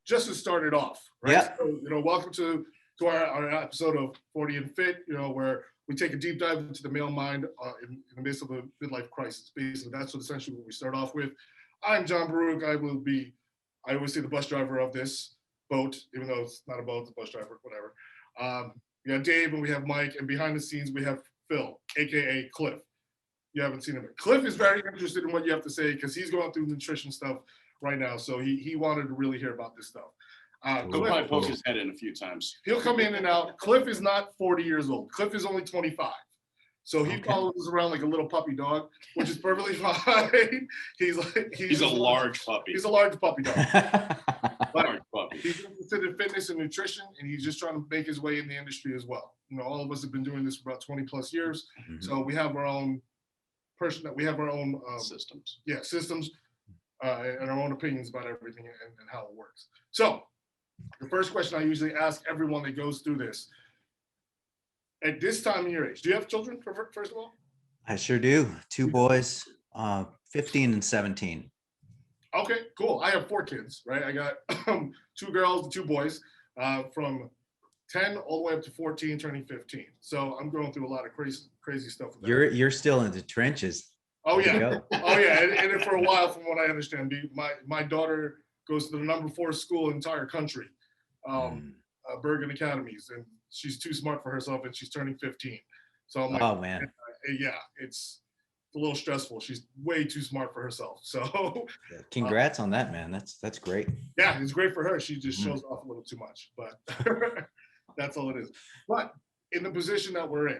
just to start it off, right? Yeah. So, welcome to our episode of 40 and Fit, where we take a deep dive into the male mind in the midst of a midlife crisis. Basically, that's essentially what we start off with. I'm John Baruch. I always say the bus driver of this boat, even though it's not a boat, it's a bus driver, whatever. We have Dave and we have Mike, and behind the scenes we have Phil, aka Cliff. You haven't seen him yet. Cliff is very interested in what you have to say because he's going through nutrition stuff right now. So he wanted to really hear about this stuff. He'll probably poke his head in a few times. He'll come in and out. Cliff is not 40 years old. Cliff is only 25. So he follows us around like a little puppy dog, which is perfectly fine. He's a large puppy. He's a large puppy dog. Large puppy. He's interested in fitness and nutrition, and he's just trying to make his way in the industry as well. All of us have been doing this for about 20 plus years. Mm-hmm. So we have our own systems. Yeah, systems and our own opinions about everything and how it works. So the first question I usually ask everyone that goes through this, at this time in your age, do you have children, first of all? I sure do. 2 boys, 15 and 17. Okay, cool. I have 4 kids, right? I got 2 girls and 2 boys from 10 all the way up to 14, turning 15. So I'm going through a lot of crazy stuff. You're still in the trenches. Oh yeah, and for a while, from what I understand, my daughter goes to the number 4 school in the entire country, Bergen Academies, and she's too smart for herself, and she's turning 15. So I'm like, oh man, yeah, it's a little stressful. She's way too smart for herself. So congrats on that, man. That's great. Yeah, it's great for her. She just shows off a little too much, but that's all it is. But in the position that we're in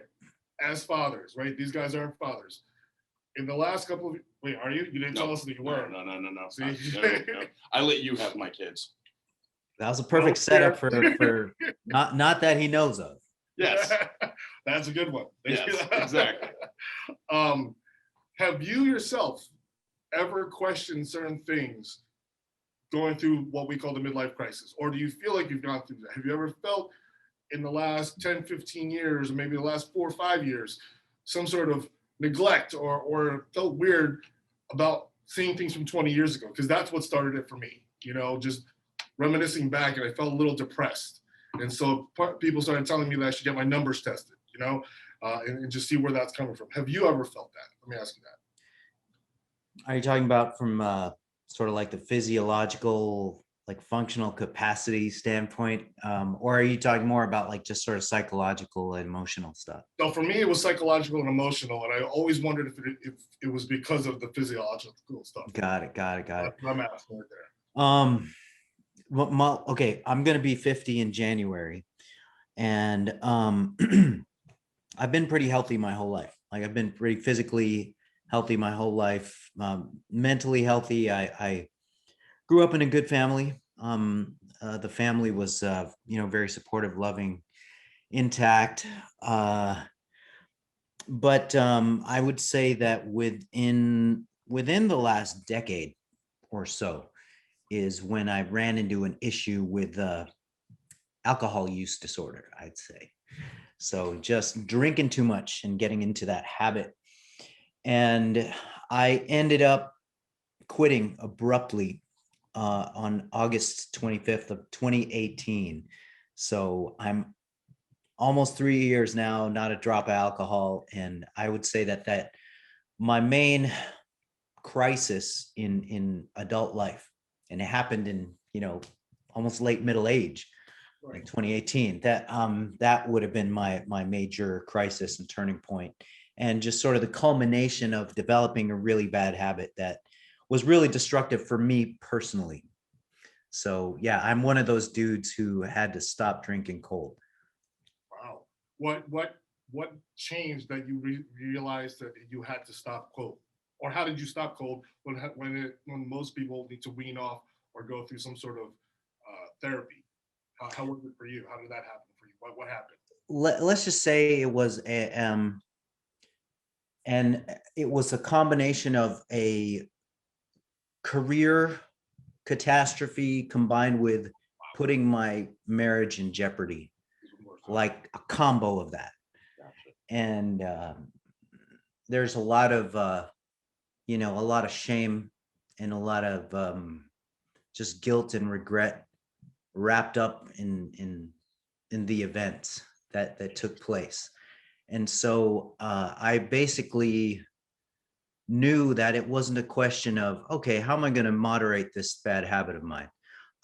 as fathers, right? These guys aren't fathers. In the last couple of wait, are you? You didn't tell us that you were. No. See? No. I let you have my kids. That was a perfect setup for not that he knows of. Yes. That's a good one. Yes, exactly. Have you yourself ever questioned certain things going through what we call the midlife crisis? Or do you feel like you've gone through that? Have you ever felt in the last 10, 15 years, or maybe the last 4 or 5 years, some sort of neglect or felt weird about seeing things from 20 years ago? Because that's what started it for me, just reminiscing back, and I felt a little depressed. And so people started telling me that I should get my numbers tested, and just see where that's coming from. Have you ever felt that? Let me ask you that. Are you talking about from sort of like the physiological, like functional capacity standpoint? Or are you talking more about like just sort of psychological and emotional stuff? So for me, it was psychological and emotional. And I always wondered if it was because of the physiological stuff. Got it. I'm asking right there. Okay, I'm going to be 50 in January. And I've been pretty healthy my whole life. Like I've been pretty physically healthy my whole life, mentally healthy. I grew up in a good family. The family was, very supportive, loving, intact. But I would say that within the last decade or so is when I ran into an issue with alcohol use disorder, I'd say. So just drinking too much and getting into that habit. And I ended up quitting abruptly on August 25th of 2018. So I'm almost 3 years now, not a drop of alcohol. And I would say that my main crisis in adult life, and it happened in, almost late middle age, like 2018, that would have been my major crisis and turning point, and just sort of the culmination of developing a really bad habit that was really destructive for me personally. So yeah, I'm one of those dudes who had to stop drinking cold. Wow. What changed that you realized that you had to stop cold? Or how did you stop cold when most people need to wean off or go through some sort of therapy? How was it for you? How did that happen for you? What happened? Let's just say it was it was a combination of a career catastrophe combined with putting my marriage in jeopardy, like a combo of that. And there's a lot of shame and a lot of just guilt and regret wrapped up in the events that took place. And so I basically knew that it wasn't a question of, okay, how am I going to moderate this bad habit of mine?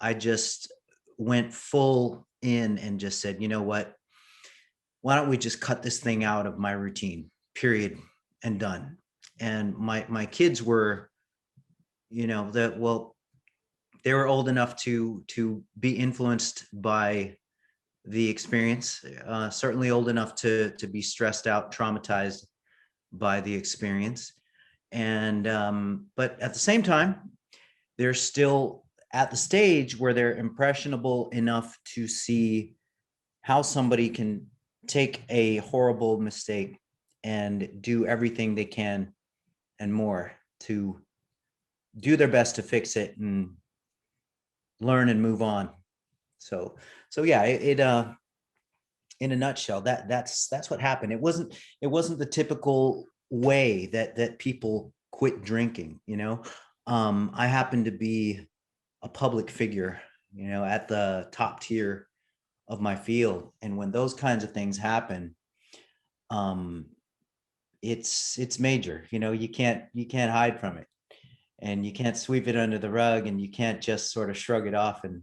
I just went full in and just said, you know what? Why don't we just cut this thing out of my routine, period, and done. And my kids were, they were old enough to be influenced by the experience, certainly old enough to be stressed out, traumatized by the experience. And but at the same time, they're still at the stage where they're impressionable enough to see how somebody can take a horrible mistake and do everything they can and more to do their best to fix it and learn and move on. So yeah, it in a nutshell, that's what happened. It wasn't the typical way that people quit drinking, I happen to be a public figure, at the top tier of my field. And when those kinds of things happen, it's major. You can't hide from it, and you can't sweep it under the rug, and you can't just sort of shrug it off and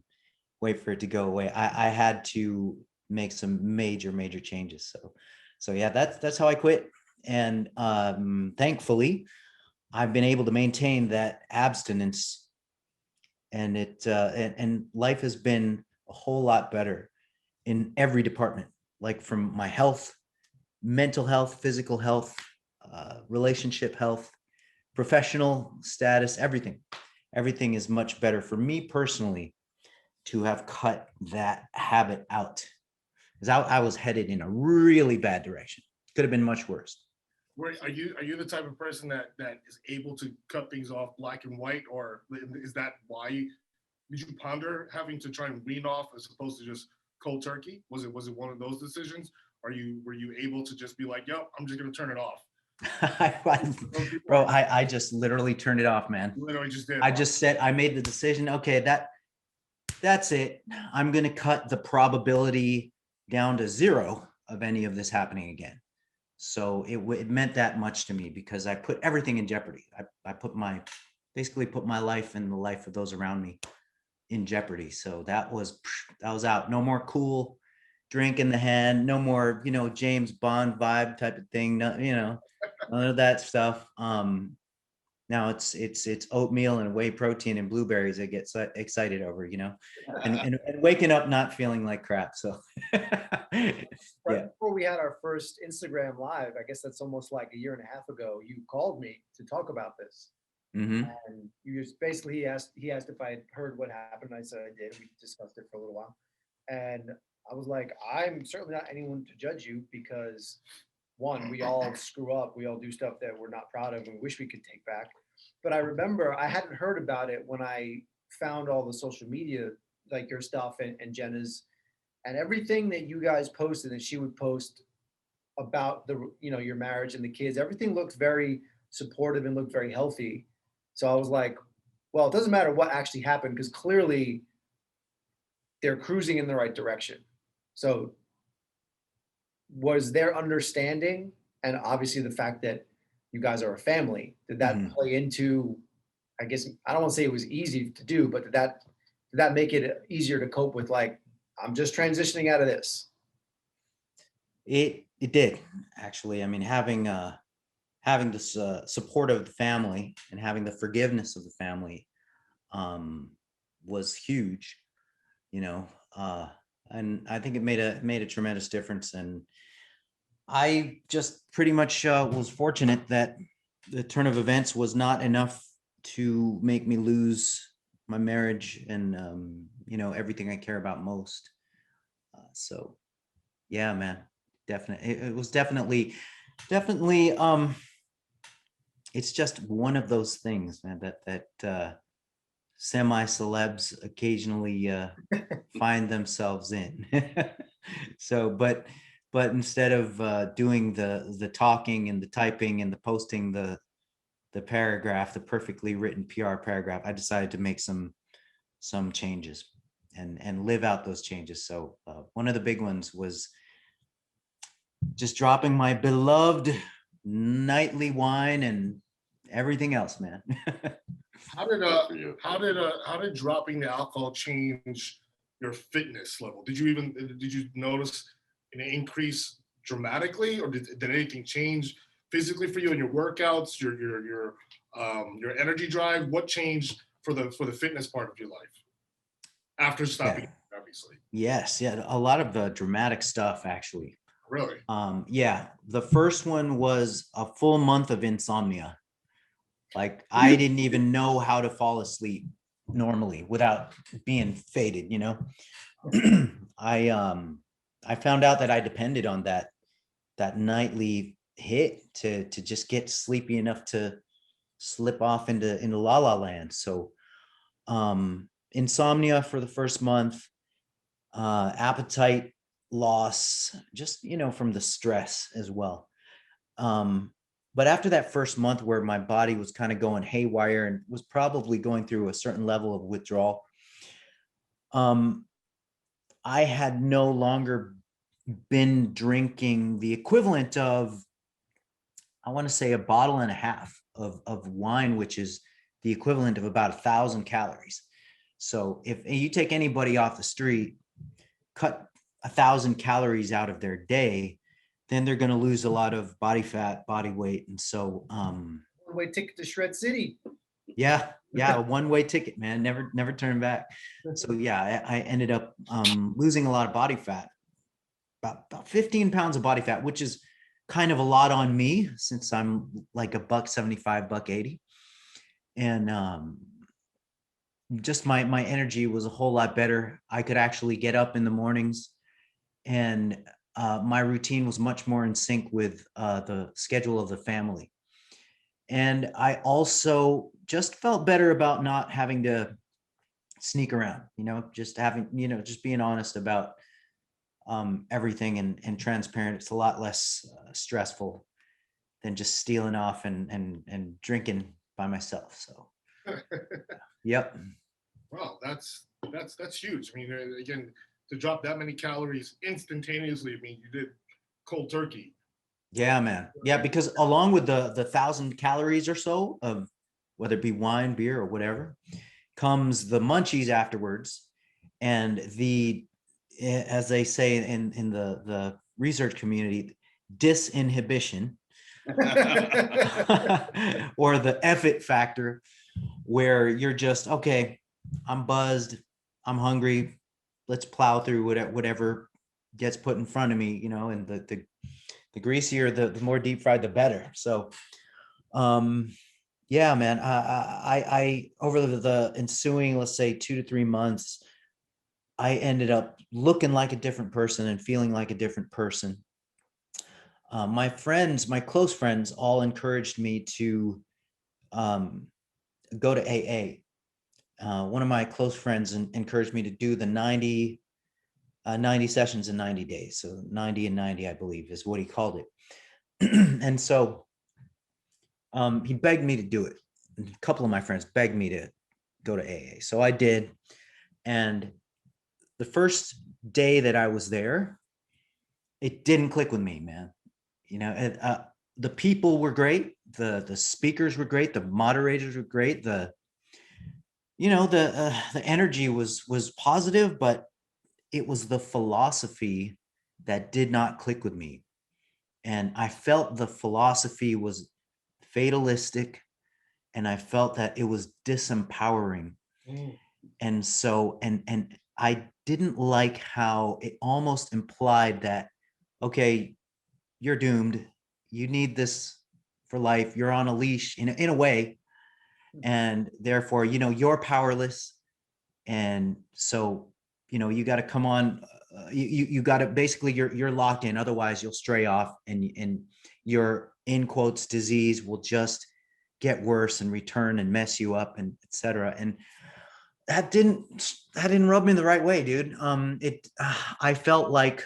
wait for it to go away. I had to make some major changes. So yeah, that's how I quit. And thankfully, I've been able to maintain that abstinence, and and life has been a whole lot better in every department, like from my health, mental health, physical health, relationship health, professional status, everything is much better for me personally to have cut that habit out, because I was headed in a really bad direction. Could have been much worse. Are you the type of person that is able to cut things off black and white, or is that why did you ponder having to try and wean off as opposed to just cold turkey? Was it one of those decisions? Were you able to just be like, yo, I'm just gonna turn it off? Bro, I just literally turned it off, man. You literally just did. I just said, I made the decision. Okay, that's it. I'm gonna cut the probability down to 0 of any of this happening again. So it meant that much to me, because I put everything in jeopardy. I basically put my life and the life of those around me in jeopardy. So that was out. No more cool drink in the hand. No more, James Bond vibe type of thing. No, none of that stuff. Now it's oatmeal and whey protein and blueberries I get so excited over, and waking up not feeling like crap. So Right yeah. before we had our first Instagram live, I guess that's almost like a year and a half ago, you called me to talk about this. Mm-hmm. And you just basically he asked if I had heard what happened. I said I did. We discussed it for a little while. And I was like, I'm certainly not anyone to judge you, because one, we all screw up. We all do stuff that we're not proud of and wish we could take back. But I remember I hadn't heard about it when I found all the social media, like your stuff and Jenna's, and everything that you guys posted, and she would post about your marriage and the kids. Everything looked very supportive and looked very healthy. So I was like, well, it doesn't matter what actually happened, because clearly they're cruising in the right direction. So was their understanding, and obviously the fact that you guys are a family, did that play into, I guess, I don't want to say it was easy to do, but did that make it easier to cope with, like, I'm just transitioning out of this? It did, actually. I mean, having this support of the family and having the forgiveness of the family was huge, and I think it made a tremendous difference. And I just pretty much was fortunate that the turn of events was not enough to make me lose my marriage and everything I care about most. So yeah, man, definitely. It was definitely it's just one of those things, man, that semi-celebs occasionally find themselves in. So but instead of doing the talking and the typing and the posting the paragraph, the perfectly written PR paragraph, I decided to make some changes. and live out those changes. So one of the big ones was just dropping my beloved nightly wine and everything else, man. How did Good for you. how did dropping the alcohol change your fitness level? Did you notice an increase dramatically, or did anything change physically for you in your workouts, your energy drive? What changed for the fitness part of your life after stopping, obviously? Yes, yeah, a lot of dramatic stuff actually. Really? Yeah, the first one was a full month of insomnia. Like I didn't even know how to fall asleep normally without being faded, you know. I found out that I depended on that nightly hit to just get sleepy enough to slip off into la la land. So insomnia for the first month, appetite loss, just from the stress as well. But after that first month where my body was kind of going haywire and was probably going through a certain level of withdrawal, I had no longer been drinking the equivalent of, I want to say, a bottle and a half of wine, which is the equivalent of about 1,000 calories. So if you take anybody off the street, cut 1,000 calories out of their day, then they're going to lose a lot of body fat, body weight. And so, One-way ticket to Shred City. yeah, a one-way ticket, man, never turn back. So yeah, I ended up losing a lot of body fat, about 15 pounds of body fat, which is kind of a lot on me since I'm like $175, $180. And just my energy was a whole lot better. I could actually get up in the mornings, and my routine was much more in sync with the schedule of the family. And I also just felt better about not having to sneak around, just having, just being honest about everything and transparent. It's a lot less stressful than just stealing off and drinking by myself. So, yep. Wow, that's huge. I mean, again, to drop that many calories instantaneously, I mean, you did cold turkey. Yeah, man. Yeah, because along with the 1,000 calories or so of whether it be wine, beer, or whatever, comes the munchies afterwards, and as they say in the research community, disinhibition, or the effort factor, where you're just, okay, I'm buzzed, I'm hungry, let's plow through whatever gets put in front of me, and the greasier, the more deep fried, the better. So, yeah, man, I over the ensuing, let's say 2 to 3 months, I ended up looking like a different person and feeling like a different person. My close friends all encouraged me to go to AA. One of my close friends encouraged me to do the 90 sessions in 90 days. So 90 and 90, I believe, is what he called it. And so he begged me to do it. A couple of my friends begged me to go to AA. So I did. And the first day that I was there, it didn't click with me, man. The people were great. The speakers were great. The moderators were great. The energy was positive, but it was the philosophy that did not click with me. And I felt the philosophy was fatalistic, and I felt that it was disempowering. And so, and I didn't like how it almost implied that, okay, you're doomed. You need this for life. You're on a leash in a way. And therefore, you're powerless. And so, you got to come on. You got to basically, you're locked in. Otherwise, you'll stray off, and your, in quotes, disease will just get worse and return and mess you up, and etc. And that didn't rub me the right way, dude. I felt like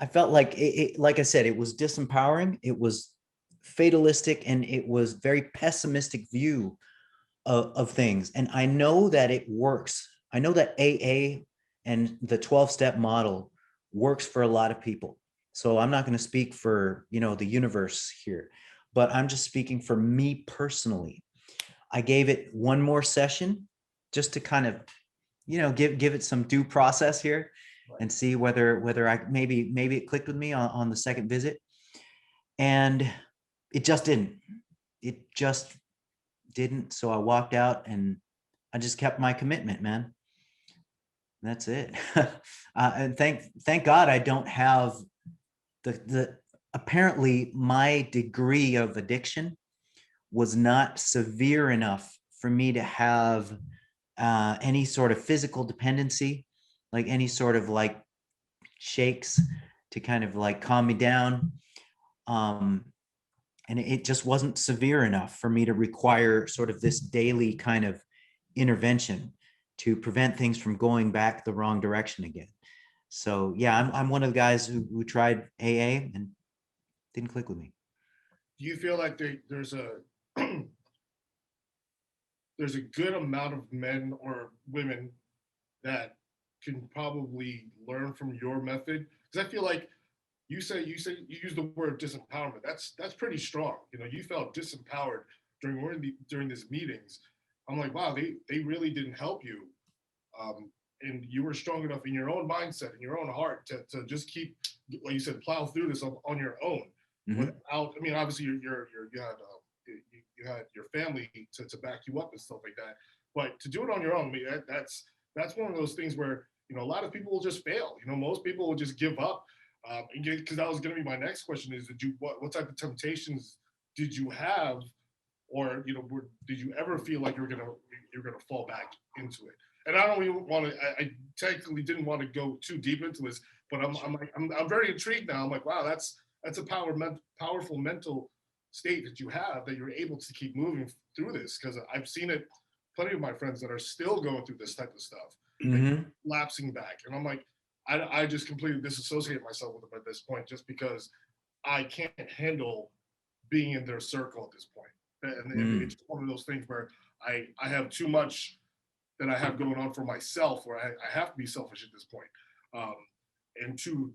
it, like I said, it was disempowering. It was fatalistic, and it was very pessimistic view of things. And I know that it works I know that AA and the 12-step model works for a lot of people. So I'm not going to speak for, the universe here, but I'm just speaking for me personally. I gave it one more session just to kind of, give it some due process here and see whether I maybe it clicked with me on the second visit. And it just didn't. It just didn't. So I walked out and I just kept my commitment, man. That's it. And thank God I don't have the apparently my degree of addiction was not severe enough for me to have any sort of physical dependency, like any sort of like shakes to kind of like calm me down. And it just wasn't severe enough for me to require sort of this daily kind of intervention to prevent things from going back the wrong direction again. So yeah, I'm one of the guys who tried AA and didn't click with me. Do you feel like there's a there's a good amount of men or women that can probably learn from your method? Because I feel like you use the word disempowerment. That's pretty strong. You felt disempowered during these meetings. I'm like, wow, they really didn't help you. And you were strong enough in your own mindset, in your own heart to just keep, like you said, plow through this on your own. Mhm. Without, I mean, obviously you had your family to back you up and stuff like that. But to do it on your own, I mean, that's one of those things where a lot of people will just fail. Most people will just give up. Because that was going to be my next question: is what type of temptations did you have, or did you ever feel like you're gonna fall back into it? And I don't even want to. I technically didn't want to go too deep into this, but I'm very intrigued now. I'm like, wow, that's a powerful mental state that you have, that you're able to keep moving through this. Because I've seen it, plenty of my friends that are still going through this type of stuff, Mhm. lapsing back, and I'm like, I just completely disassociate myself with them at this point, just because I can't handle being in their circle at this point. And it's one of those things where I have too much that I have going on for myself, where I have to be selfish at this point, and to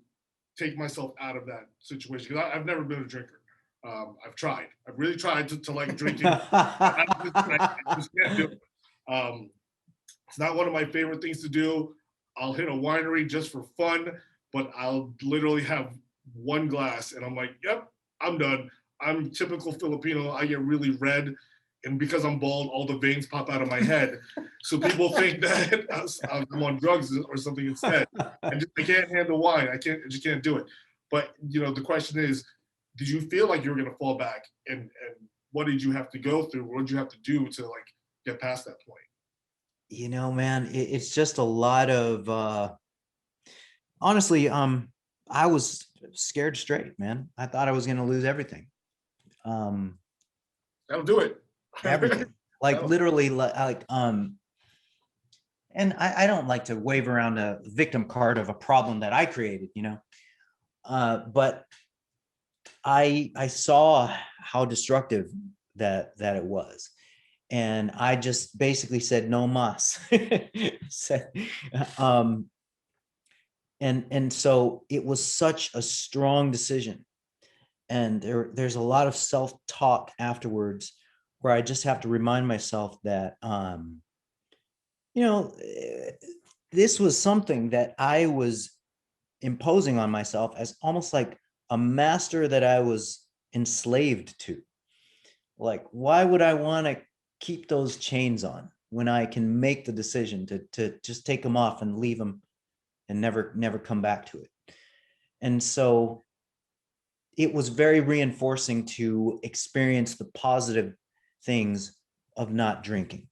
take myself out of that situation. Because I've never been a drinker. I've tried. I've really tried to like drinking. I just can't do it. It's not one of my favorite things to do. I'll hit a winery just for fun, but I'll literally have one glass and I'm like, yep, I'm done. I'm typical Filipino. I get really red. And because I'm bald, all the veins pop out of my head. So people think that I'm on drugs or something instead. I can't handle wine. I just can't do it. But the question is, did you feel like you were gonna fall back? And what did you have to go through? What did you have to do to like get past that point? Man, it's just a lot of honestly, I was scared straight, man. I thought I was gonna lose everything. That'll do it. Everything. Like That'll- literally like and I don't like to wave around a victim card of a problem that I created, but I saw how destructive that it was. And I just basically said no mas. um, and so it was such a strong decision. And there's a lot of self-talk afterwards where I just have to remind myself that this was something that I was imposing on myself as almost like a master that I was enslaved to. Like, why would I want to keep those chains on when I can make the decision to just take them off and leave them and never come back to it? And so it was very reinforcing to experience the positive things of not drinking.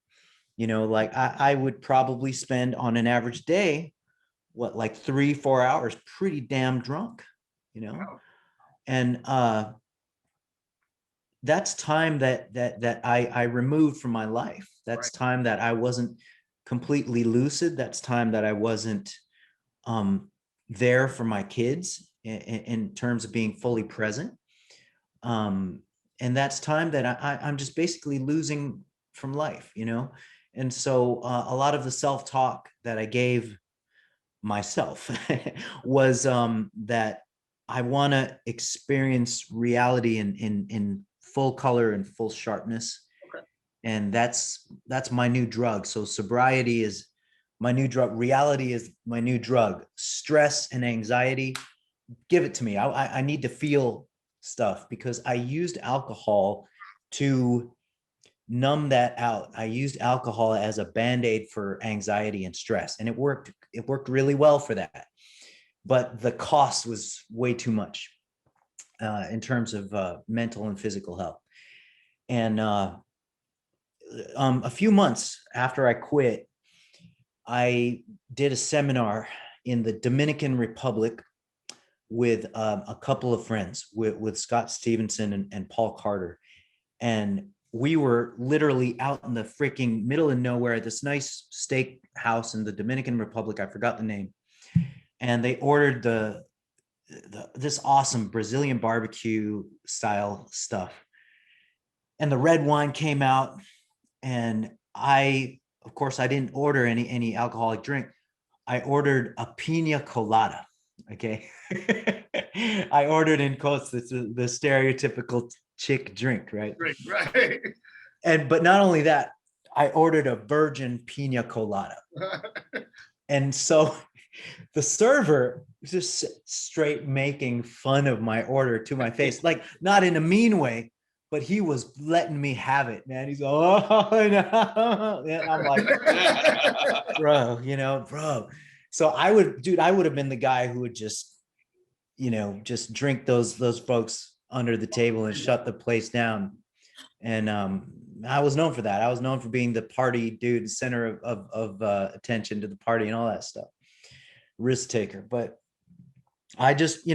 Like I would probably spend on an average day, like 3-4 hours pretty damn drunk, and that's time that I removed from my life. That's Right. time that I wasn't completely lucid. That's time that I wasn't there for my kids in terms of being fully present. And that's time that I'm just basically losing from life, And so a lot of the self-talk that I gave myself was that I want to experience reality in full color and full sharpness. Okay. And that's my new drug. So sobriety is my new drug. Reality is my new drug. Stress and anxiety, give it to me. I need to feel stuff because I used alcohol to numb that out. I used alcohol as a band-aid for anxiety and stress, and it worked. It worked really well for that. But the cost was way too much in terms of mental and physical health. And a few months after I quit, I did a seminar in the Dominican Republic with a couple of friends, with Scott Stevenson and Paul Carter. And we were literally out in the freaking middle of nowhere at this nice steak house in the Dominican Republic. I forgot the name. And they ordered this awesome Brazilian barbecue style stuff. And the red wine came out, and of course, I didn't order any alcoholic drink. I ordered a pina colada. Okay. I ordered in quotes the stereotypical chick drink, right? Right. But not only that, I ordered a virgin pina colada. And so the server was just straight making fun of my order to my face, like not in a mean way, but he was letting me have it, man. He's oh no. And I'm like, bro, bro. So I would have been the guy who would just, just drink those folks under the table and shut the place down. And I was known for that. I was known for being the party dude, center of attention to the party and all that stuff, risk taker. But I just,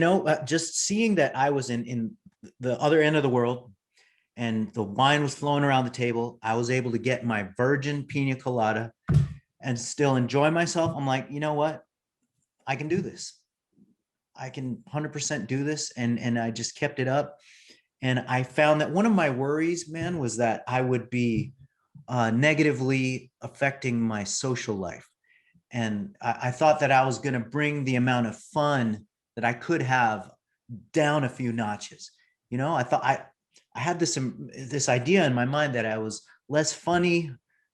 just seeing that I was in the other end of the world and the wine was flowing around the table, I was able to get my virgin pina colada and still enjoy myself. I'm like, you know what? I can do this. I can 100% do this. And I just kept it up. And I found that one of my worries, man, was that I would be negatively affecting my social life. And I thought that I was going to bring the amount of fun that I could have down a few notches. I thought I had this idea in my mind that I was less funny,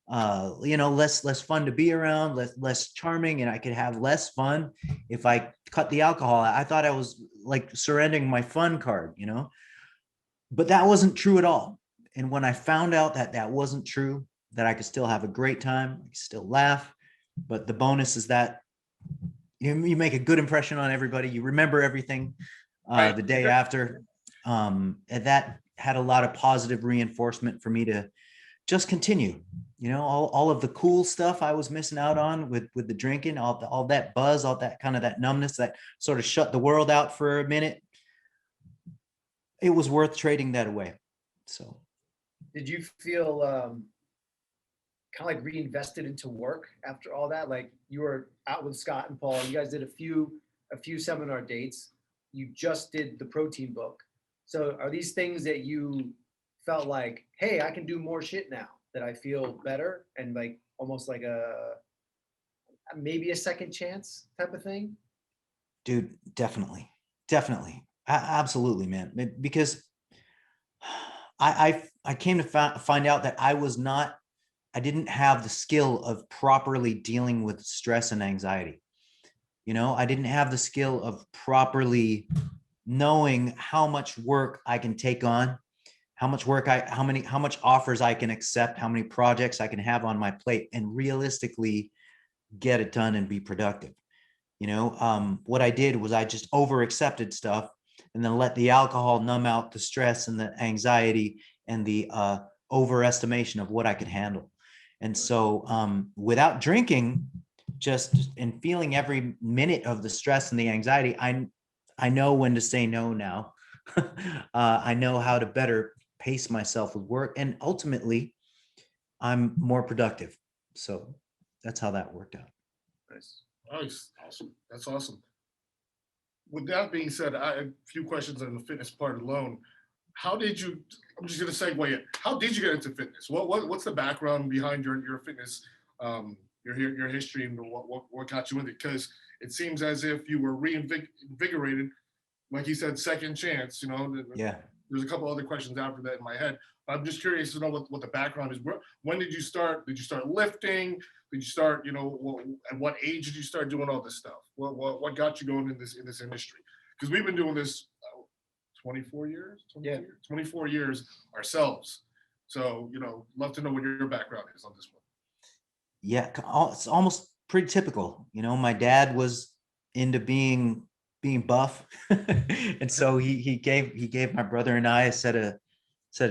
less fun to be around, less charming, and I could have less fun if I cut the alcohol. I thought I was like surrendering my fun card, but that wasn't true at all. And when I found out that that wasn't true, that I could still have a great time, I could still laugh, but the bonus is that you make a good impression on everybody. You remember everything the day after. And that had a lot of positive reinforcement for me to just continue. All of the cool stuff I was missing out on with the drinking, all that buzz, all that kind of that numbness that sort of shut the world out for a minute. It was worth trading that away. So did you feel kind of like reinvested into work after all that? Like you were out with Scott and Paul, you guys did a few seminar dates. You just did the protein book. So are these things that you felt like, hey, I can do more shit now, that I feel better, and like almost like maybe a second chance type of thing? Dude, definitely. Absolutely, man. Because I came to find out that I didn't have the skill of properly dealing with stress and anxiety. I didn't have the skill of properly knowing how much work I can take on, how much offers I can accept, how many projects I can have on my plate and realistically get it done and be productive. What I did was I just over accepted stuff and then let the alcohol numb out the stress and the anxiety and the overestimation of what I could handle. And so without drinking, just in feeling every minute of the stress and the anxiety, I know when to say no now. I know how to better pace myself with work, and ultimately I'm more productive. So that's how that worked out. Nice. Awesome. That's awesome. With that being said, I have a few questions on the fitness part alone. How did you, I'm just gonna segue in. How did you get into fitness? What's the background behind your fitness, your history, and what got you into it? Because it seems as if you were reinvigorated, like you said, second chance. You know, Yeah. there's a couple other questions after that in my head. I'm just curious to know what the background is. When did you start? Did you start lifting? Did you start? You know, at what age did you start doing all this stuff? What got you going in this industry? Because we've been doing this 24 years, 24 years ourselves. So, you know, love to know what your background is on this one. Yeah, it's almost pretty typical. You know, my dad was into being buff, and so he gave my brother and I a set of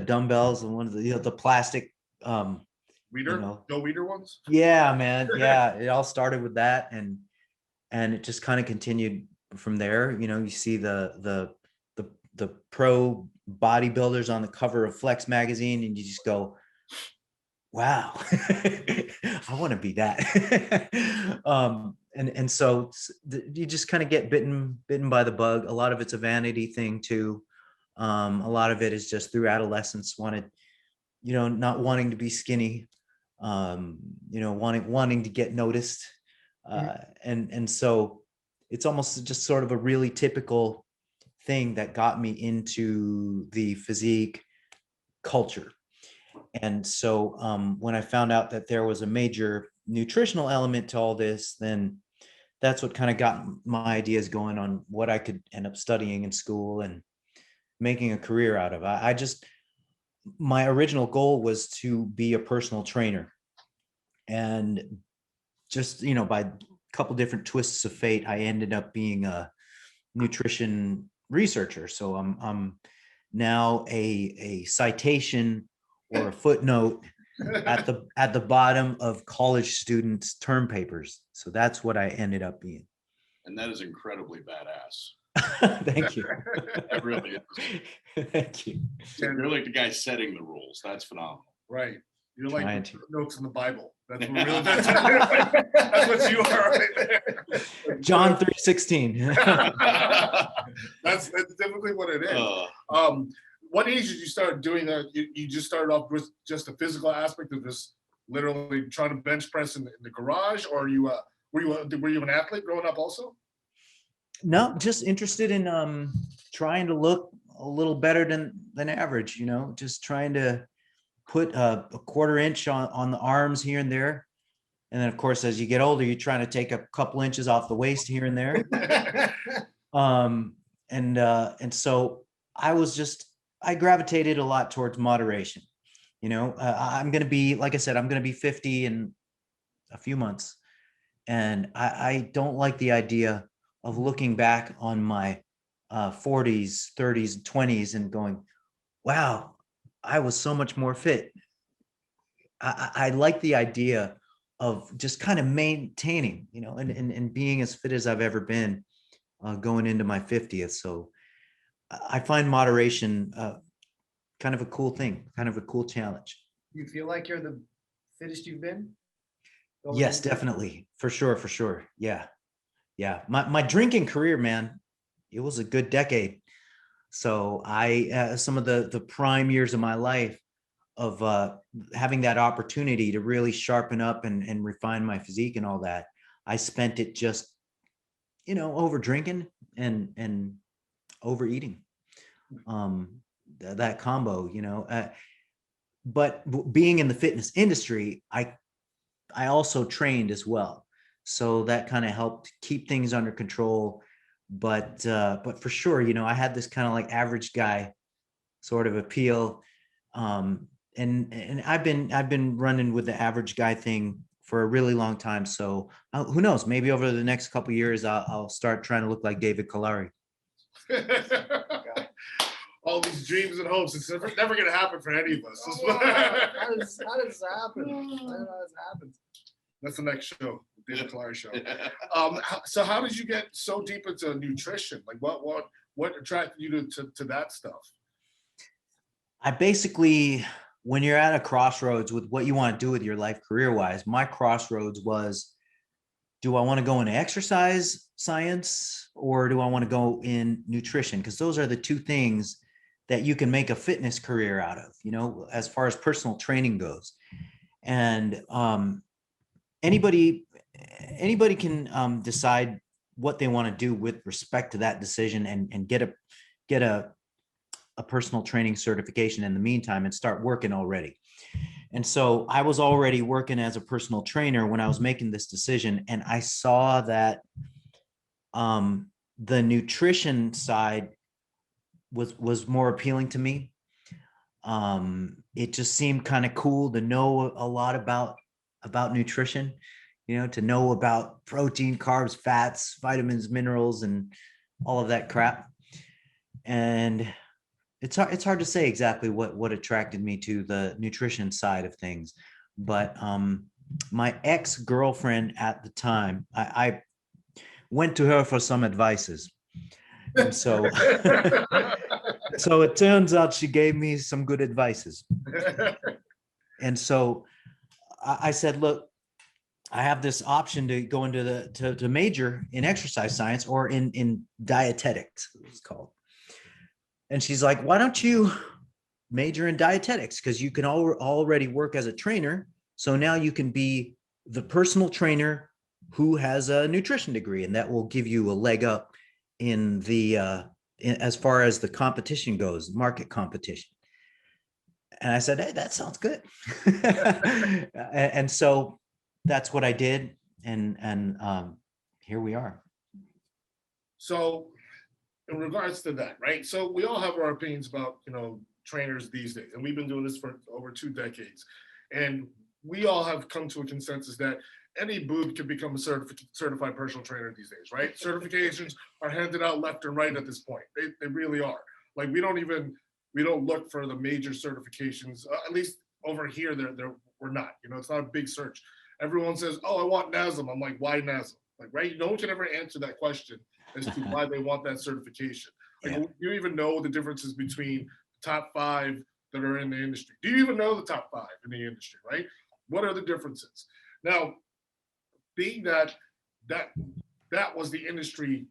dumbbells and one of the the plastic Weeder, you know, no weeder ones. yeah, man, yeah. It all started with that, and it just kind of continued from there. You know, you see the pro bodybuilders on the cover of Flex magazine, and you just go, wow, I want to be that. And so you just kind of get bitten by the bug. A lot of it's a vanity thing too. A lot of it is just through adolescence, not wanting to be skinny, wanting to get noticed. And so it's almost just sort of a really typical thing that got me into the physique culture. And so when I found out that there was a major nutritional element to all this, then that's what kind of got my ideas going on what I could end up studying in school and making a career out of. My original goal was to be a personal trainer. And just, by a couple different twists of fate, I ended up being a nutrition researcher. So I'm now a citation or a footnote at the bottom of college students' term papers. So that's what I ended up being. And that is incredibly badass. Thank you. That really is. Thank you. You're like the guy setting the rules. That's phenomenal. Right. You're like Trying the to. notes in the Bible. That's what really, that's what you are right there. John 3:16. That's typically what it is. Uh, What age did you start doing that? You just started off with just the physical aspect of just literally trying to bench press in the garage, or were you an athlete growing up also? No, just interested in trying to look a little better than average, just trying to put a quarter inch on the arms here and there. And then of course, as you get older, you're trying to take a couple inches off the waist here and there. And so I gravitated a lot towards moderation. I'm going to be, like I said, I'm going to be 50 in a few months. And I don't like the idea of looking back on my 40s, 30s, 20s and going, wow, I was so much more fit. I like the idea of just kind of maintaining, and being as fit as I've ever been going into my 50th. So I find moderation kind of a cool thing, kind of a cool challenge. You feel like you're the fittest you've been? Yes, definitely. For sure. Yeah. My drinking career, man, it was a good decade. So some of the prime years of my life of having that opportunity to really sharpen up and refine my physique and all that, I spent it just, over drinking and overeating. That combo, but being in the fitness industry, I also trained as well. So that kind of helped keep things under control. But for sure, I had this kind of like average guy sort of appeal. And I've been running with the average guy thing for a really long time. So who knows, maybe over the next couple of years, I'll start trying to look like David Kalari. All these dreams and hopes, it's never going to happen for any of us. How does this happen? I don't know how this happens. That's the next show, the David Kalari show. So how did you get so deep into nutrition? Like what attracted you to that stuff? I basically, when you're at a crossroads with what you want to do with your life career-wise, my crossroads was, do I want to go into exercise science or do I want to go in nutrition? Because those are the two things that you can make a fitness career out of, you know, as far as personal training goes. And anybody can decide what they want to do with respect to that decision, and get a personal training certification in the meantime and start working already. And so I was already working as a personal trainer when I was making this decision, and I saw that the nutrition side was more appealing to me. It just seemed kind of cool to know a lot about nutrition, you know, to know about protein, carbs, fats, vitamins, minerals, and all of that crap. And it's hard to say exactly what attracted me to the nutrition side of things. But my ex-girlfriend at the time, I went to her for some advices. And so so it turns out she gave me some good advices. And so I said, look, I have this option to go into to major in exercise science, or in dietetics, it's called. And she's like, why don't you major in dietetics? Because you can already work as a trainer. So now you can be the personal trainer who has a nutrition degree, and that will give you a leg up in the as far as the competition goes, market competition. And I said, hey, that sounds good. And so that's what I did. And here we are. So in regards to that, right? So we all have our opinions about, you know, trainers these days, and we've been doing this for over 2 decades. And we all have come to a consensus that any boob can become a certified personal trainer these days, right? Certifications are handed out left and right at this point. They really are. Like, we don't look for the major certifications, at least over here, we're not, you know, it's not a big search. Everyone says, oh, I want NASM. I'm like, why NASM? Like, right? No one can ever answer that question as to why they want that certification. Like, Yeah. do you even know the differences between the top 5 that are in the industry? Do you even know the top 5 in the industry, right? What are the differences? Now, being that was the industry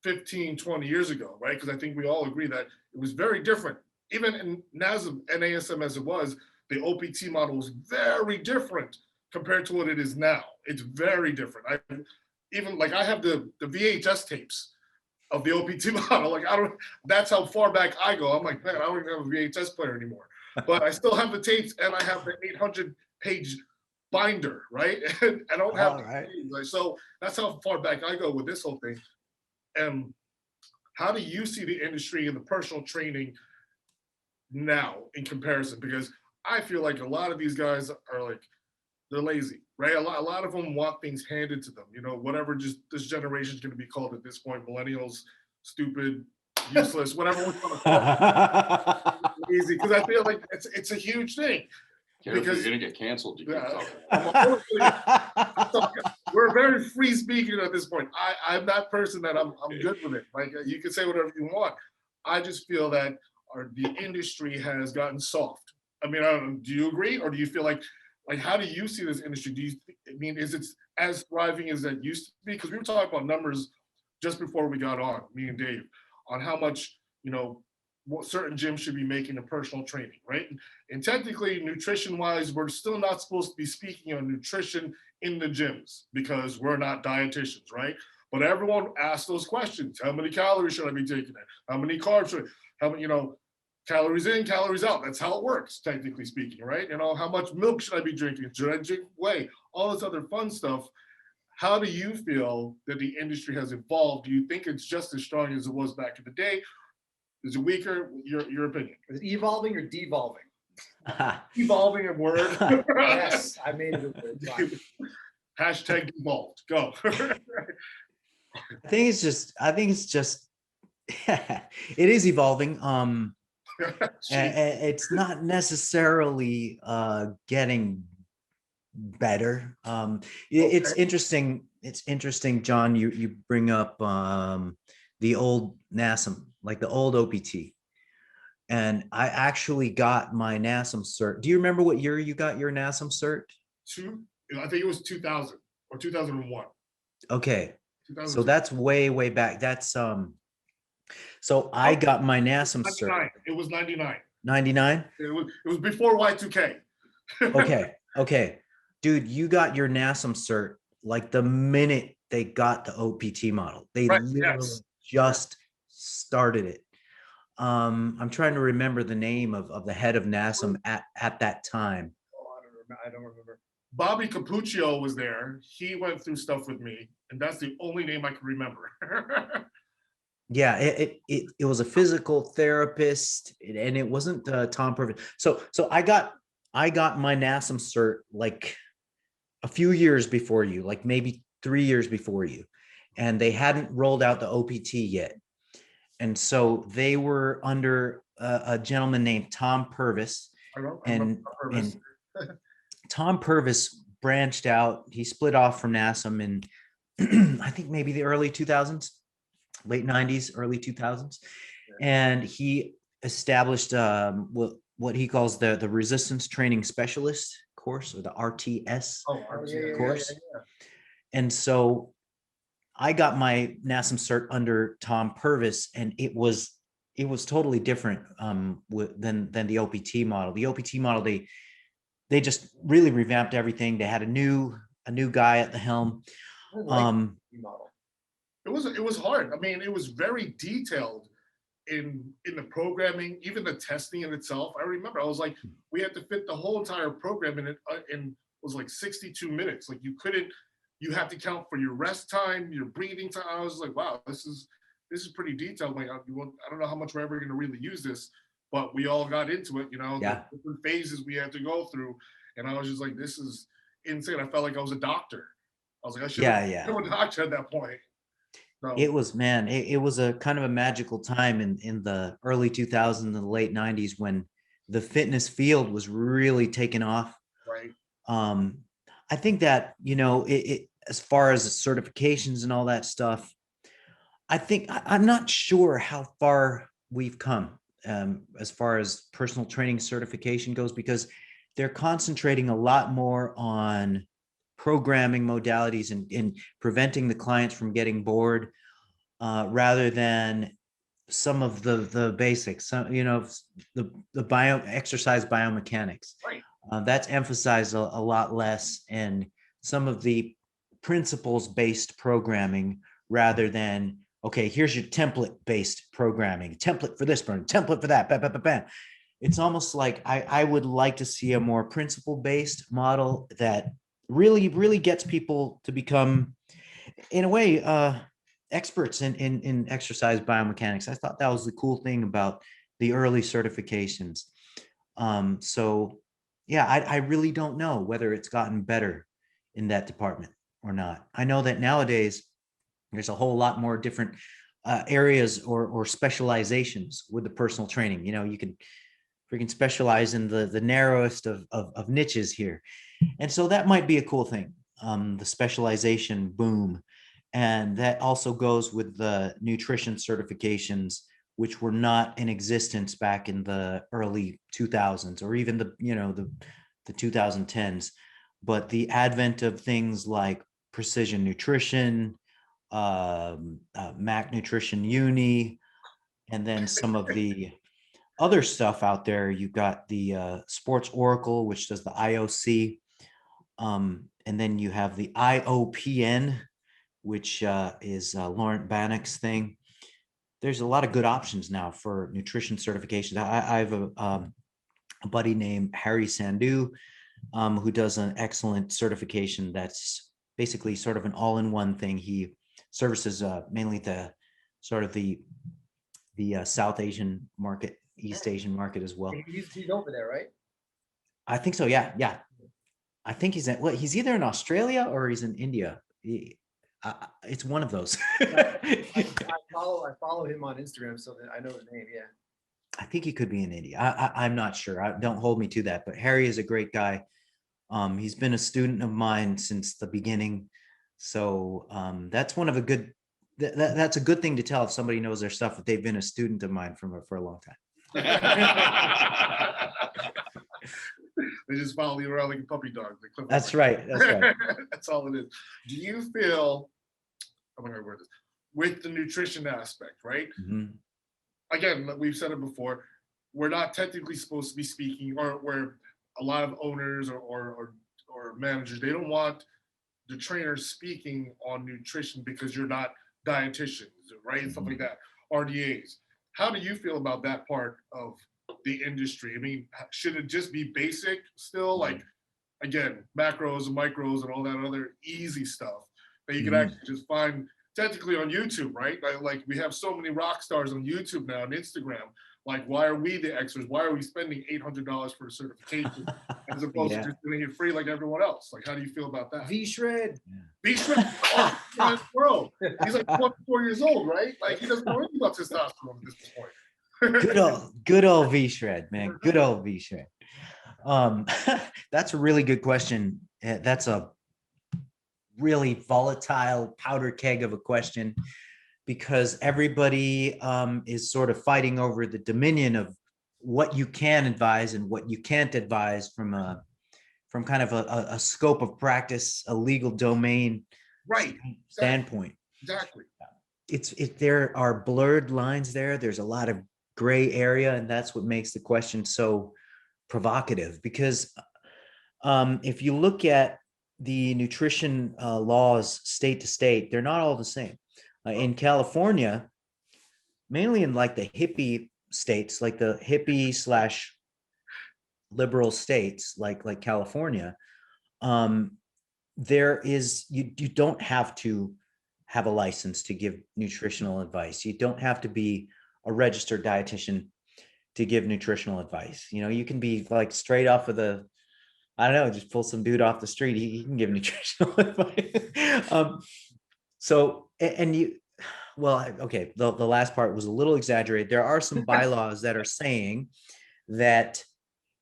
15, 20 years ago, right? Because I think we all agree that it was very different. Even in NASM as it was, the OPT model was very different compared to what it is now. It's very different. I have the VHS tapes of the OPT model. Like, that's how far back I go. I'm like, man, I don't even have a VHS player anymore. But I still have the tapes, and I have the 800-page binder, right? And I don't have so that's how far back I go with this whole thing. And how do you see the industry and the personal training now in comparison? Because I feel like a lot of these guys are like, they're lazy, right? A lot of them want things handed to them, you know, whatever just this generation is going to be called at this point, millennials, stupid, useless, whatever we want to call it. Lazy, because I feel like it's a huge thing. Because you're gonna get canceled. You We're very free speaking at this point. I'm that person that I'm good with it. Like, you can say whatever you want. I just feel that the industry has gotten soft. I mean, do you agree, or do you feel like how do you see this industry? Is it as thriving as it used to be? Because we were talking about numbers just before we got on, me and Dave, on how much, you know, what certain gyms should be making in personal training, right? And technically, nutrition-wise, we're still not supposed to be speaking on nutrition in the gyms because we're not dietitians, right? But everyone asks those questions. How many calories should I be taking in? How many carbs how many, you know, calories in, calories out? That's how it works, technically speaking, right? You know, how much milk should I be drinking? Should I drink whey? All this other fun stuff. How do you feel that the industry has evolved? Do you think it's just as strong as it was back in the day? Is it weaker? Your opinion? Is it evolving or devolving? Evolving a word. Yes, I made it a word. Fine. Hashtag devolved. Go. I think it's just it is evolving. It's not necessarily getting better. It's interesting, John, you bring up the old NASM, like the old OPT. And I actually got my NASM cert. Do you remember what year you got your NASM cert? I think it was 2000 or 2001. Okay. So that's way back. That's So I got my NASM 99. cert. It was 99. 99. It was before Y2K. Okay. Dude, you got your NASM cert like the minute they got the OPT model. They Right, literally yes. just started it. I'm trying to remember the name of the head of NASM at that time. Oh, I don't remember. Bobby Capuccio was there. He went through stuff with me, and that's the only name I can remember. Yeah, it was a physical therapist, and it wasn't Tom Purvis. So I got my NASM cert like a few years before you, like maybe 3 years before you, and they hadn't rolled out the OPT yet, and so they were under a gentleman named Tom Purvis, I remember and Purvis. Tom Purvis branched out. He split off from NASM in I think maybe the early 2000s, late 90s, early 2000s. And he established what he calls the resistance training specialist course, or the RTS course. And so I got my NASM cert under Tom Purvis, and it was totally different than the OPT model. The OPT model, they just really revamped everything. They had a new guy at the helm. It was hard. I mean, it was very detailed in the programming, even the testing in itself. I remember I was like, we had to fit the whole entire program in it, and it was like 62 minutes. Like you have to count for your rest time, your breathing time. I was like, wow, this is pretty detailed. Like, I don't know how much we're ever going to really use this, but we all got into it, the different phases we had to go through. And I was just like, this is insane. I felt like I was a doctor. I was like, I should have been a doctor at that point. So, it was a kind of a magical time in the early 2000s and the late 90s when the fitness field was really taking off. Right. I think that, as far as certifications and all that stuff, I'm not sure how far we've come as far as personal training certification goes, because they're concentrating a lot more on programming modalities and preventing the clients from getting bored, rather than some of the basics, the exercise biomechanics. Right. That's emphasized a lot less, and some of the principles-based programming, rather than, okay, here's your template-based programming, template for this, template for that, bam, bam, bam, bam. It's almost like I would like to see a more principle-based model that really gets people to become, in a way, experts in exercise biomechanics. I thought that was the cool thing about the early certifications. So yeah, I really don't know whether it's gotten better in that department or not. I know that nowadays there's a whole lot more different areas or specializations with the personal training. You can freaking specialize in the narrowest of niches here. And so that might be a cool thing, the specialization boom. And that also goes with the nutrition certifications, which were not in existence back in the early 2000s, or even the 2010s. But the advent of things like precision nutrition, Mac Nutrition Uni, and then some of the other stuff out there. You've got the Sports Oracle, which does the IOC. And then you have the IOPN, which is Laurent Bannock's thing. There's a lot of good options now for nutrition certifications. I have a buddy named Harry Sandu, who does an excellent certification that's basically sort of an all-in-one thing. He services mainly the sort of the South Asian market, East Asian market as well. He's over there, right? I think so. Yeah. I think he's either in Australia or he's in India. It's one of those. I follow him on Instagram, so that I know his name. Yeah. I think he could be in India. I'm not sure. Don't hold me to that. But Harry is a great guy. He's been a student of mine since the beginning. So that's one of a good. That's a good thing to tell if somebody knows their stuff, if they've been a student of mine for a long time. They just follow you around like a puppy dog. That's right. That's all it is. Do you feel, I'm going to word this, with the nutrition aspect, right? Mm-hmm. again, we've said it before, we're not technically supposed to be speaking, or where a lot of owners or managers, they don't want the trainer speaking on nutrition because you're not dietitians, right? And stuff like that, RDAs. How do you feel about that part of the industry? I mean, should it just be basic still? Like, again, macros and micros and all that other easy stuff that you can actually just find technically on YouTube, right? Like we have so many rock stars on YouTube now and Instagram. Like, why are we the extras? Why are we spending $800 for a certification as opposed to just doing it free like everyone else? Like, how do you feel about that? V-Shred. V-Shred, oh, my bro. He's like 24 years old, right? Like, he doesn't know anything about testosterone at this point. Good old V-Shred, man. Good old V-Shred. That's a really good question. That's a really volatile powder keg of a question, because everybody is sort of fighting over the dominion of what you can advise and what you can't advise from kind of a scope of practice, a legal domain right standpoint. Exactly. There are blurred lines there. There's a lot of gray area, and that's what makes the question so provocative, because if you look at the nutrition laws state to state, they're not all the same. In California, mainly in like the hippie states, like the hippie / liberal states, like California, there is, you don't have to have a license to give nutritional advice. You don't have to be a registered dietitian to give nutritional advice. You know, you can be like straight off of the, I don't know, just pull some dude off the street. He can give nutritional advice. Okay, the last part was a little exaggerated. There are some bylaws that are saying that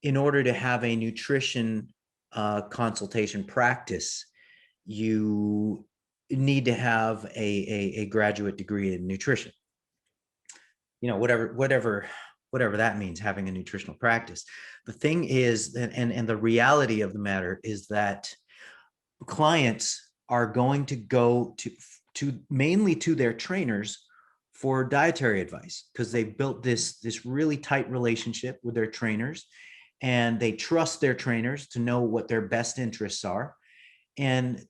in order to have a nutrition consultation practice, you need to have a graduate degree in nutrition. You know, whatever that means, having a nutritional practice. The thing is, and the reality of the matter is that clients are going to go to mainly to their trainers for dietary advice, because they've built this really tight relationship with their trainers, and they trust their trainers to know what their best interests are. And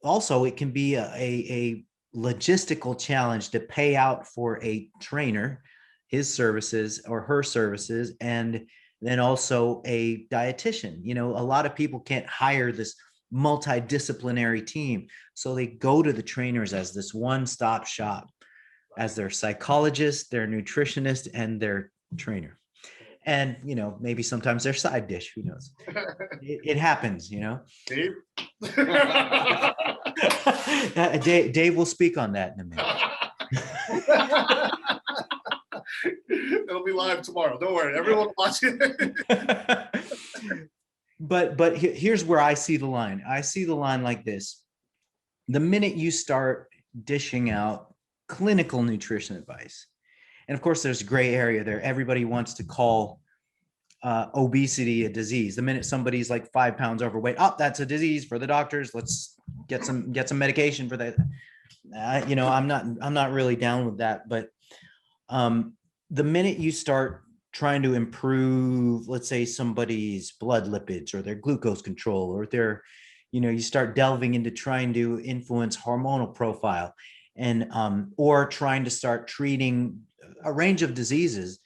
also, it can be a logistical challenge to pay out for a trainer, his services or her services, and then also a dietitian. You know, a lot of people can't hire this multidisciplinary team, so they go to the trainers as this one-stop shop, as their psychologist, their nutritionist, and their trainer. And, you know, maybe sometimes their side dish, who knows? It happens, you know. Dave? Dave will speak on that in a minute. It'll be live tomorrow. Don't worry, everyone watch it. But here's where I see the line. I see the line like this. The minute you start dishing out clinical nutrition advice, and of course there's gray area there. Everybody wants to call obesity a disease. The minute somebody's like 5 pounds overweight, oh, that's a disease for the doctors. Let's get some medication for that. You know, I'm not really down with that. But the minute you start trying to improve, let's say, somebody's blood lipids or their glucose control, or their, you know, you start delving into trying to influence hormonal profile, and or trying to start treating a range of diseases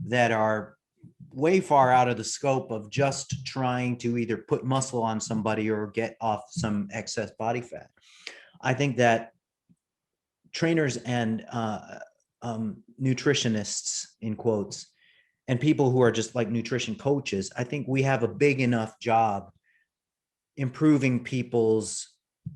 that are way far out of the scope of just trying to either put muscle on somebody or get off some excess body fat. I think that trainers and nutritionists, in quotes, and people who are just like nutrition coaches, I think we have a big enough job improving people's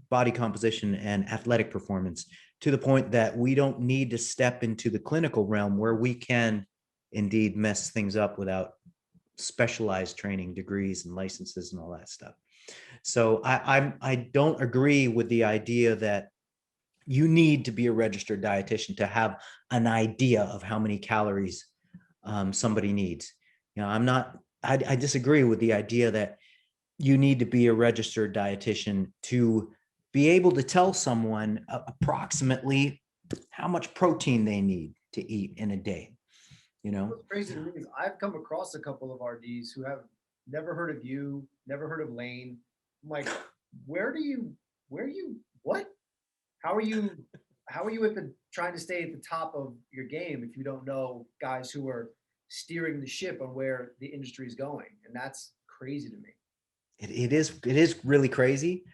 body composition and athletic performance to the point that we don't need to step into the clinical realm, where we can indeed mess things up without specialized training degrees and licenses and all that stuff. So I don't agree with the idea that you need to be a registered dietitian to have an idea of how many calories somebody needs. You know, I disagree with the idea that you need to be a registered dietitian to be able to tell someone approximately how much protein they need, to eat in a day, you know? What's crazy to me is I've come across a couple of RDs who have never heard of you, never heard of Lane. I'm like, where do you, what? How are you, at the trying to stay at the top of your game if you don't know guys who are steering the ship on where the industry is going? And that's crazy to me. It is really crazy,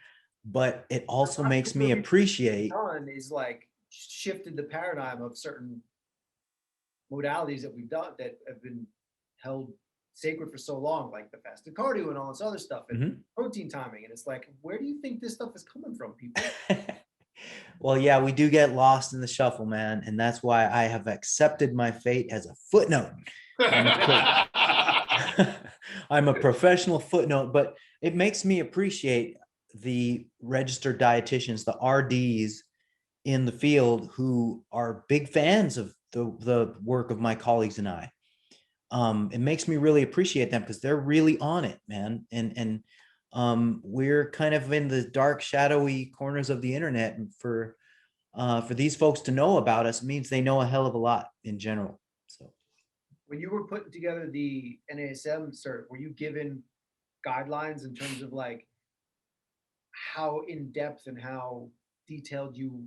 but it also makes me appreciate. Done is like shifted the paradigm of certain modalities that we've done that have been held sacred for so long, like the fasted cardio and all this other stuff and protein timing. And it's like, where do you think this stuff is coming from, people? Well, yeah, we do get lost in the shuffle, man. And that's why I have accepted my fate as a footnote. I'm a professional footnote, but it makes me appreciate the registered dietitians, the RDs in the field who are big fans of the work of my colleagues and I. It makes me really appreciate them because they're really on it, man. And we're kind of in the dark, shadowy corners of the internet. And for these folks to know about us means they know a hell of a lot in general. So when you were putting together the NASM cert, were you given guidelines in terms of like how in depth and how detailed you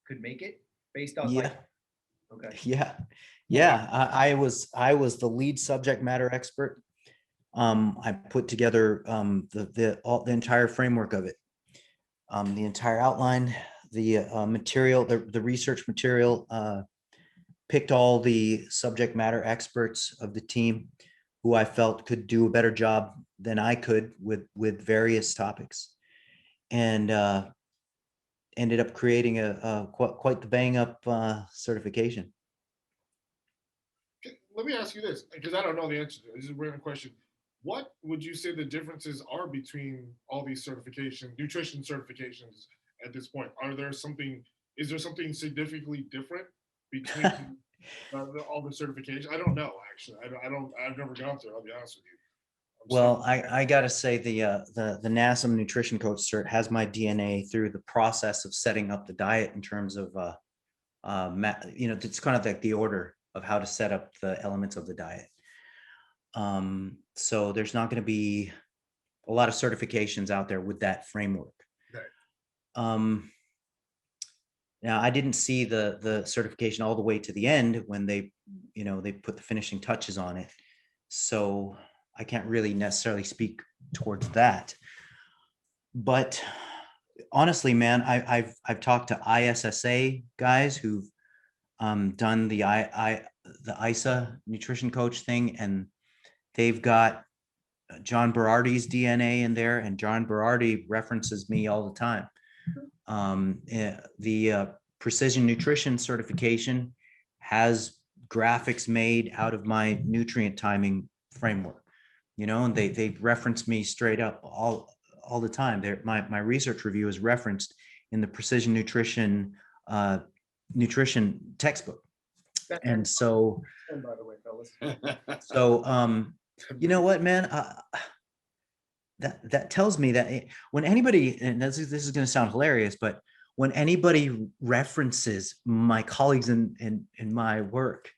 could make it based on like, okay. Yeah. I was the lead subject matter expert. I put together the entire framework of it, the entire outline, the material, the research material, picked all the subject matter experts of the team who I felt could do a better job than I could with various topics, and ended up creating a quite the bang up certification. Let me ask you this, because I don't know the answer to this. This is a random question. What would you say the differences are between all these certifications, nutrition certifications at this point? Is there something significantly different between all the certifications? I don't know, actually. I've never gone through it, I'll be honest with you. Well, I gotta say the NASM nutrition coach cert has my DNA through the process of setting up the diet in terms of it's kind of like the order of how to set up the elements of the diet. So there's not going to be a lot of certifications out there with that framework. Okay. Now I didn't see the certification all the way to the end when they put the finishing touches on it. So I can't really necessarily speak towards that. But honestly, man, I've talked to ISSA guys who've done the ISA nutrition coach thing, and they've got John Berardi's DNA in there, and John Berardi references me all the time. The precision nutrition certification has graphics made out of my nutrient timing framework, and they reference me straight up all the time. My research review is referenced in the precision nutrition textbook. And so, by the way, fellas. So you know what, man, that tells me that when anybody, and this is going to sound hilarious, but when anybody references my colleagues in my work,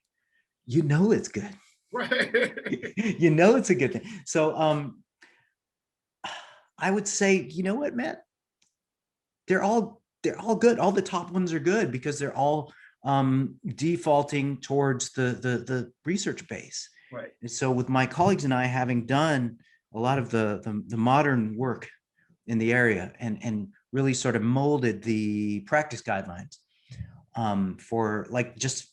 it's good. Right. It's a good thing. So I would say, you know what, man, they're all good. All the top ones are good because they're all defaulting towards the research base. Right. And so with my colleagues and I having done a lot of the modern work in the area and really sort of molded the practice guidelines for like just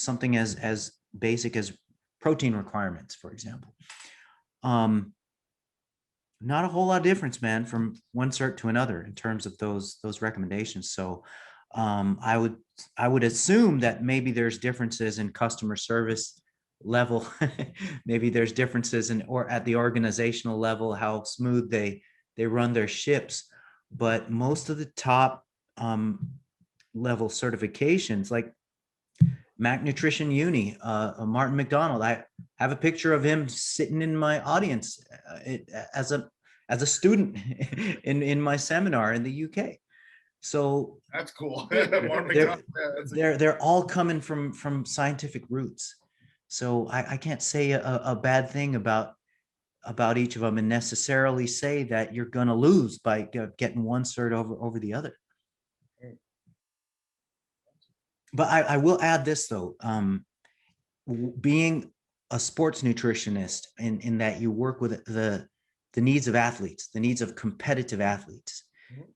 something as basic as protein requirements, for example. Not a whole lot of difference, man, from one cert to another in terms of those recommendations. So I would assume that maybe there's differences in customer service level. Maybe there's differences or at the organizational level, how smooth they run their ships. But most of the top level certifications, like Mac Nutrition Uni, Martin McDonald, I have a picture of him sitting in my audience as a student in my seminar in the UK. So That's cool. They're- Mark they're- McDonald, yeah, that's a- they're all coming from scientific roots. So I can't say a bad thing about each of them and necessarily say that you're going to lose by getting one cert over the other. But I will add this though, being a sports nutritionist in that you work with the needs of athletes, the needs of competitive athletes,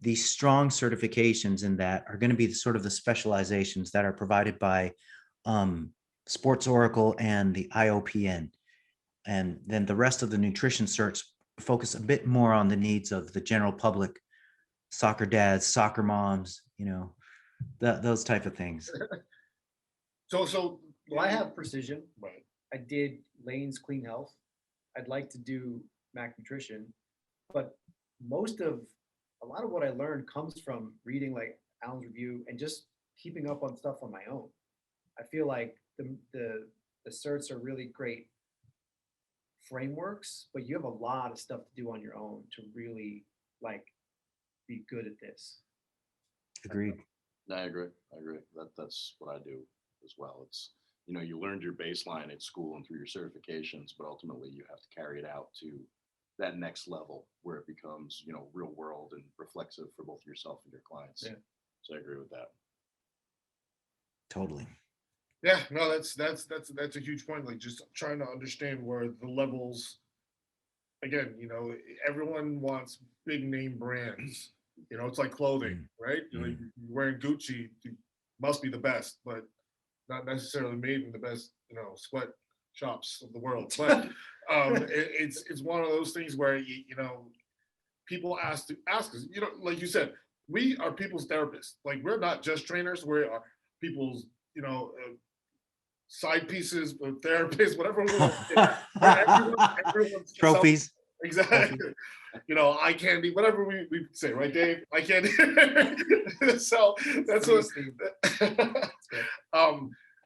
these strong certifications in that are going to be sort of the specializations that are provided by Sports Oracle and the IOPN. And then the rest of the nutrition certs focus a bit more on the needs of the general public, soccer dads, soccer moms, those type of things. So Well, I have precision. right. I did Lane's Clean Health. I'd like to do Mac Nutrition, but a lot of what I learned comes from reading like Alan's review and just keeping up on stuff on my own. I feel like the certs are really great frameworks, but you have a lot of stuff to do on your own to really like be good at this. Agreed. No, I agree. That's what I do as well. It's, you learned your baseline at school and through your certifications, but ultimately you have to carry it out to that next level where it becomes, real world and reflexive for both yourself and your clients. Yeah. So I agree with that. Totally. Yeah, no, that's a huge point. Like just trying to understand where the levels. Again, everyone wants big name brands. It's like clothing, right? You're wearing Gucci, you must be the best, but not necessarily made in the best, sweat shops of the world. But it's one of those things where people ask us. Like you said, we are people's therapists. Like we're not just trainers. We are people's, side pieces, therapists, whatever we want. Everyone's Trophies. Exactly. Eye candy, whatever we say, right, Dave? Eye candy. So that's what.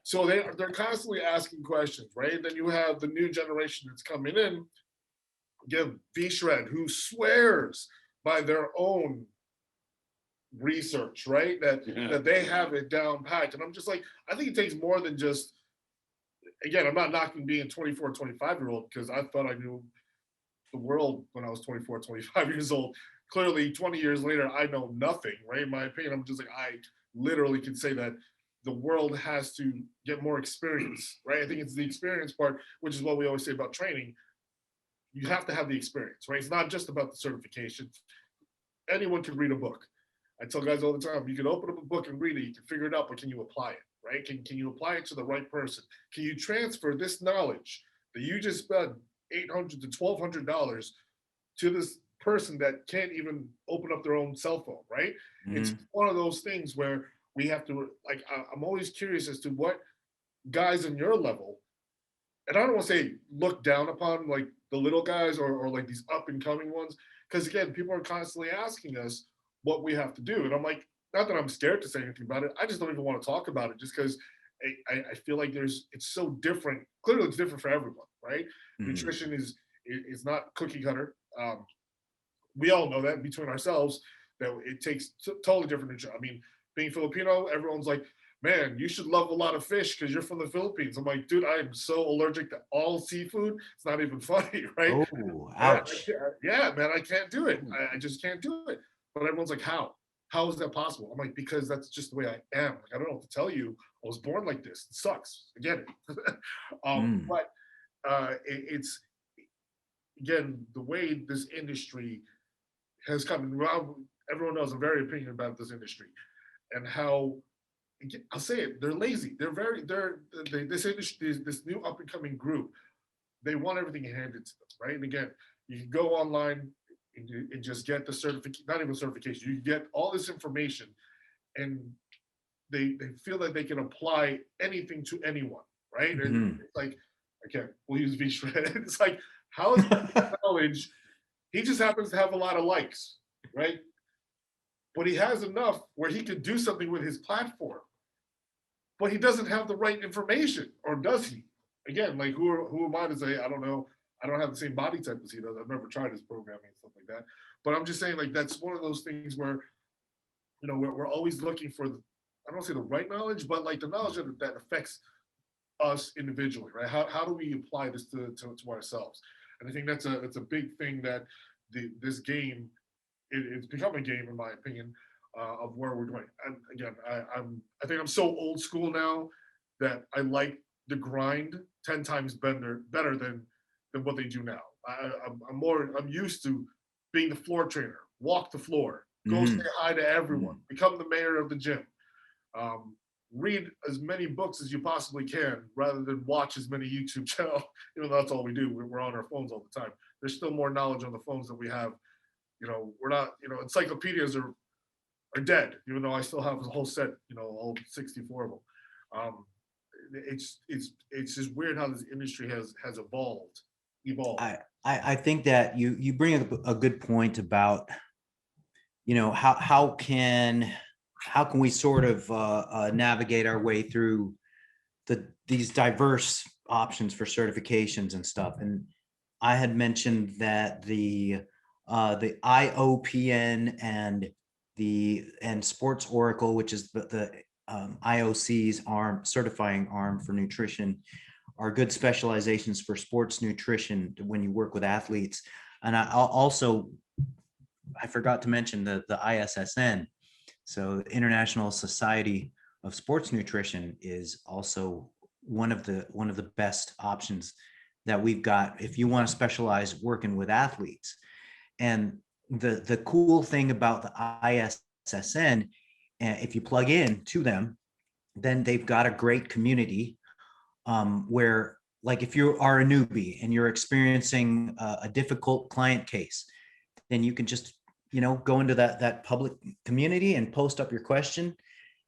So they're constantly asking questions, right? And then you have the new generation that's coming in. You have V-Shred, who swears by their own research, right? That they have it down packed. And I'm just like, I think it takes more than just. Again, I'm not knocking being 24, 25-year-old because I thought I knew the world when I was 24, 25 years old. Clearly, 20 years later, I know nothing, right? In my opinion, I'm just like, I literally can say that the world has to get more experience, right? I think it's the experience part, which is what we always say about training. You have to have the experience, right? It's not just about the certification. Anyone can read a book. I tell guys all the time, you can open up a book and read it, you can figure it out, but can you apply it, right? Can you apply it to the right person? Can you transfer this knowledge that you just spent $800 to $1,200 to this person that can't even open up their own cell phone, right? It's one of those things where we have to, like, I'm always curious as to what guys on your level, and I don't want to say look down upon like the little guys or like these up and coming ones, because again, people are constantly asking us what we have to do. And I'm like, not that I'm scared to say anything about it. I just don't even want to talk about it just because I feel like it's so different. Clearly it's different for everyone, right? Nutrition is not cookie cutter. We all know that between ourselves that it takes totally different nutrition. I mean, being Filipino, everyone's like, man, you should love a lot of fish because you're from the Philippines. I'm like, dude, I'm so allergic to all seafood. It's not even funny, right? Oh, ouch. Yeah, man, I can't do it. I just can't do it. But everyone's like, how? How is that possible? I'm like, because that's just the way I am. Like, I don't know what to tell you. I was born like this. It sucks. I get it. But it's, again, the way this industry has come. Everyone knows I'm very opinionated about this industry and how, I'll say it, they're lazy. This industry, this new up and coming group, they want everything handed to them, right? And again, you can go online and just get the certificate, not even certification, you get all this information and they feel that they can apply anything to anyone, right? And it's like, okay, we'll use V-Shred. It's like, how is that knowledge? He just happens to have a lot of likes, right? But he has enough where he could do something with his platform. But he doesn't have the right information, or does he? Again, like who am I to say? I don't know. I don't have the same body type as he does. I've never tried his programming and stuff like that. But I'm just saying, like, that's one of those things where you know, we're always looking for, I don't say the right knowledge, but like the knowledge that affects us individually, right? How do we apply this to ourselves? And I think it's a big thing that this game, it's become a game in my opinion, of where we're going. And again, I think I'm so old school now that I like the grind 10 times better than what they do now. I'm used to being the floor trainer, walk the floor, go say Mhm. hi to everyone, become the mayor of the gym. Um, Read as many books as you possibly can rather than watch as many YouTube channels, even though that's all we do. We're on our phones all the time. There's still more knowledge on the phones than we have. You know, we're not, you know, encyclopedias are dead, even though I still have a whole set, you know, all 64 of them. Um, it's just weird how this industry has evolved. I think that you bring a good point about, you know, how can we sort of navigate our way through these diverse options for certifications and stuff. And I had mentioned that the IOPN and Sports Oracle, which is the IOC's arm certifying arm for nutrition, are good specializations for sports nutrition when you work with athletes. And I forgot to mention the ISSN. So the International Society of Sports Nutrition is also one of the best options that we've got if you want to specialize working with athletes. And the cool thing about the ISSN, if you plug in to them, then they've got a great community, where, like, if you are a newbie and you're experiencing a difficult client case, then you can just, you know, go into that public community and post up your question,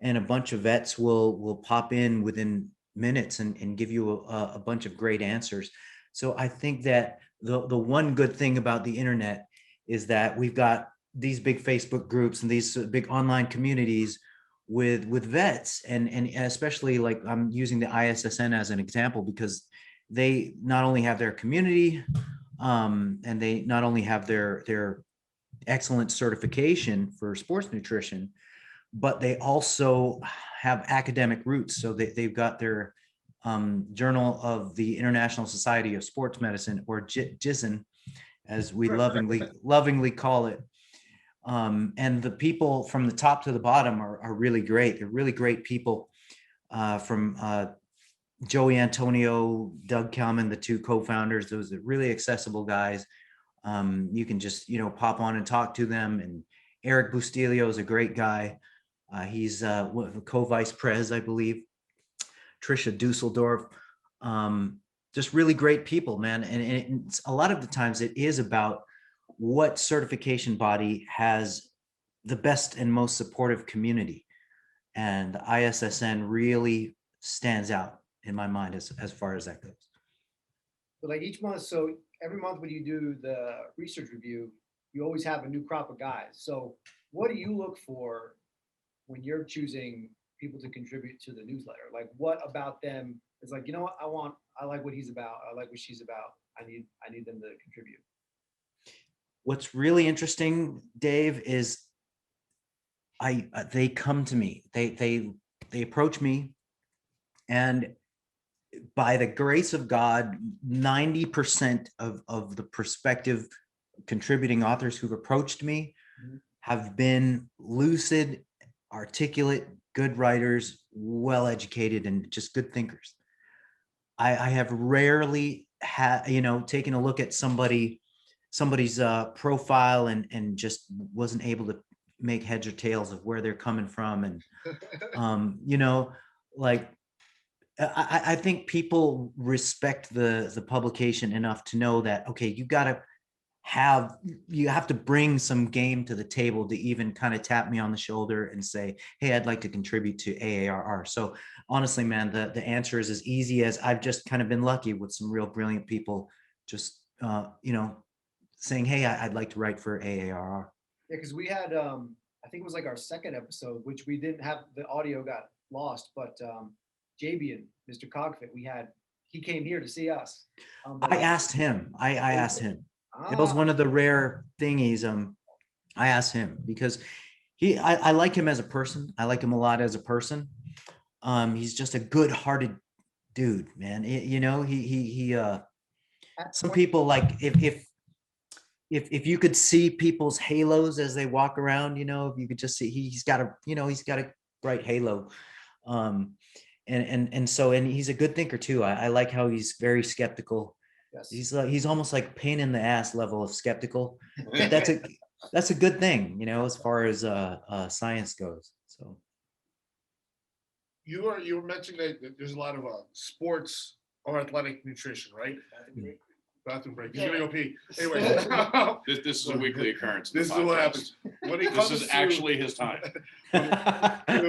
and a bunch of vets will pop in within minutes and give you a bunch of great answers. So I think that the one good thing about the internet is that we've got these big Facebook groups and these big online communities with vets, and especially, like, I'm using the ISSN as an example because they not only have their community, and they not only have their excellent certification for sports nutrition, but they also have academic roots. So they've got their Journal of the International Society of Sports Medicine, or JISN, as we lovingly call it. And the people from the top to the bottom are really great. They're really great people, from Joey Antonio, Doug Kalman, the two co-founders. Those are really accessible guys. You can just, you know, pop on and talk to them. And Eric Bustilio is a great guy. He's co-vice pres, I believe. Trisha Dusseldorf. Just really great people, man. And it's, a lot of the times it is about what certification body has the best and most supportive community. And the ISSN really stands out in my mind as far as that goes. But like each month, so every month when you do the research review, you always have a new crop of guys. So what do you look for when you're choosing people to contribute to the newsletter? Like, what about them is like, you know what, I like what he's about, I like what she's about, I need them to contribute. What's really interesting, Dave, is they come to me, they approach me, and by the grace of God, 90% of the prospective contributing authors who've approached me have been lucid, articulate, good writers, well-educated, and just good thinkers. I have rarely taken a look at somebody's profile and just wasn't able to make heads or tails of where they're coming from. And like, I think people respect the publication enough to know that, okay, you have to bring some game to the table to even kind of tap me on the shoulder and say, hey, I'd like to contribute to AARR. So honestly, man, the answer is as easy as I've just kind of been lucky with some real brilliant people just saying, hey, I'd like to write for AARR. Yeah, because we had I think it was like our second episode, which we didn't have, the audio got lost, but Jabian, Mr. Cogfit, he came here to see us. I asked him. I asked him. It was one of the rare thingies. I asked him because I like him as a person. I like him a lot as a person. He's just a good-hearted dude, man. You know, some people like if you could see people's halos as they walk around, you know, if you could just see he's got a, you know, he's got a bright halo. Um, and he's a good thinker too. I like how he's very skeptical. Yes. He's almost like pain in the ass level of skeptical. But that's a good thing, you know, as far as science goes. So You were mentioning that there's a lot of sports or athletic nutrition, right? Bathroom break. He's gonna go pee. Anyway, This is a weekly occurrence. in the this is what podcast. happens. When it This comes is to, actually his time.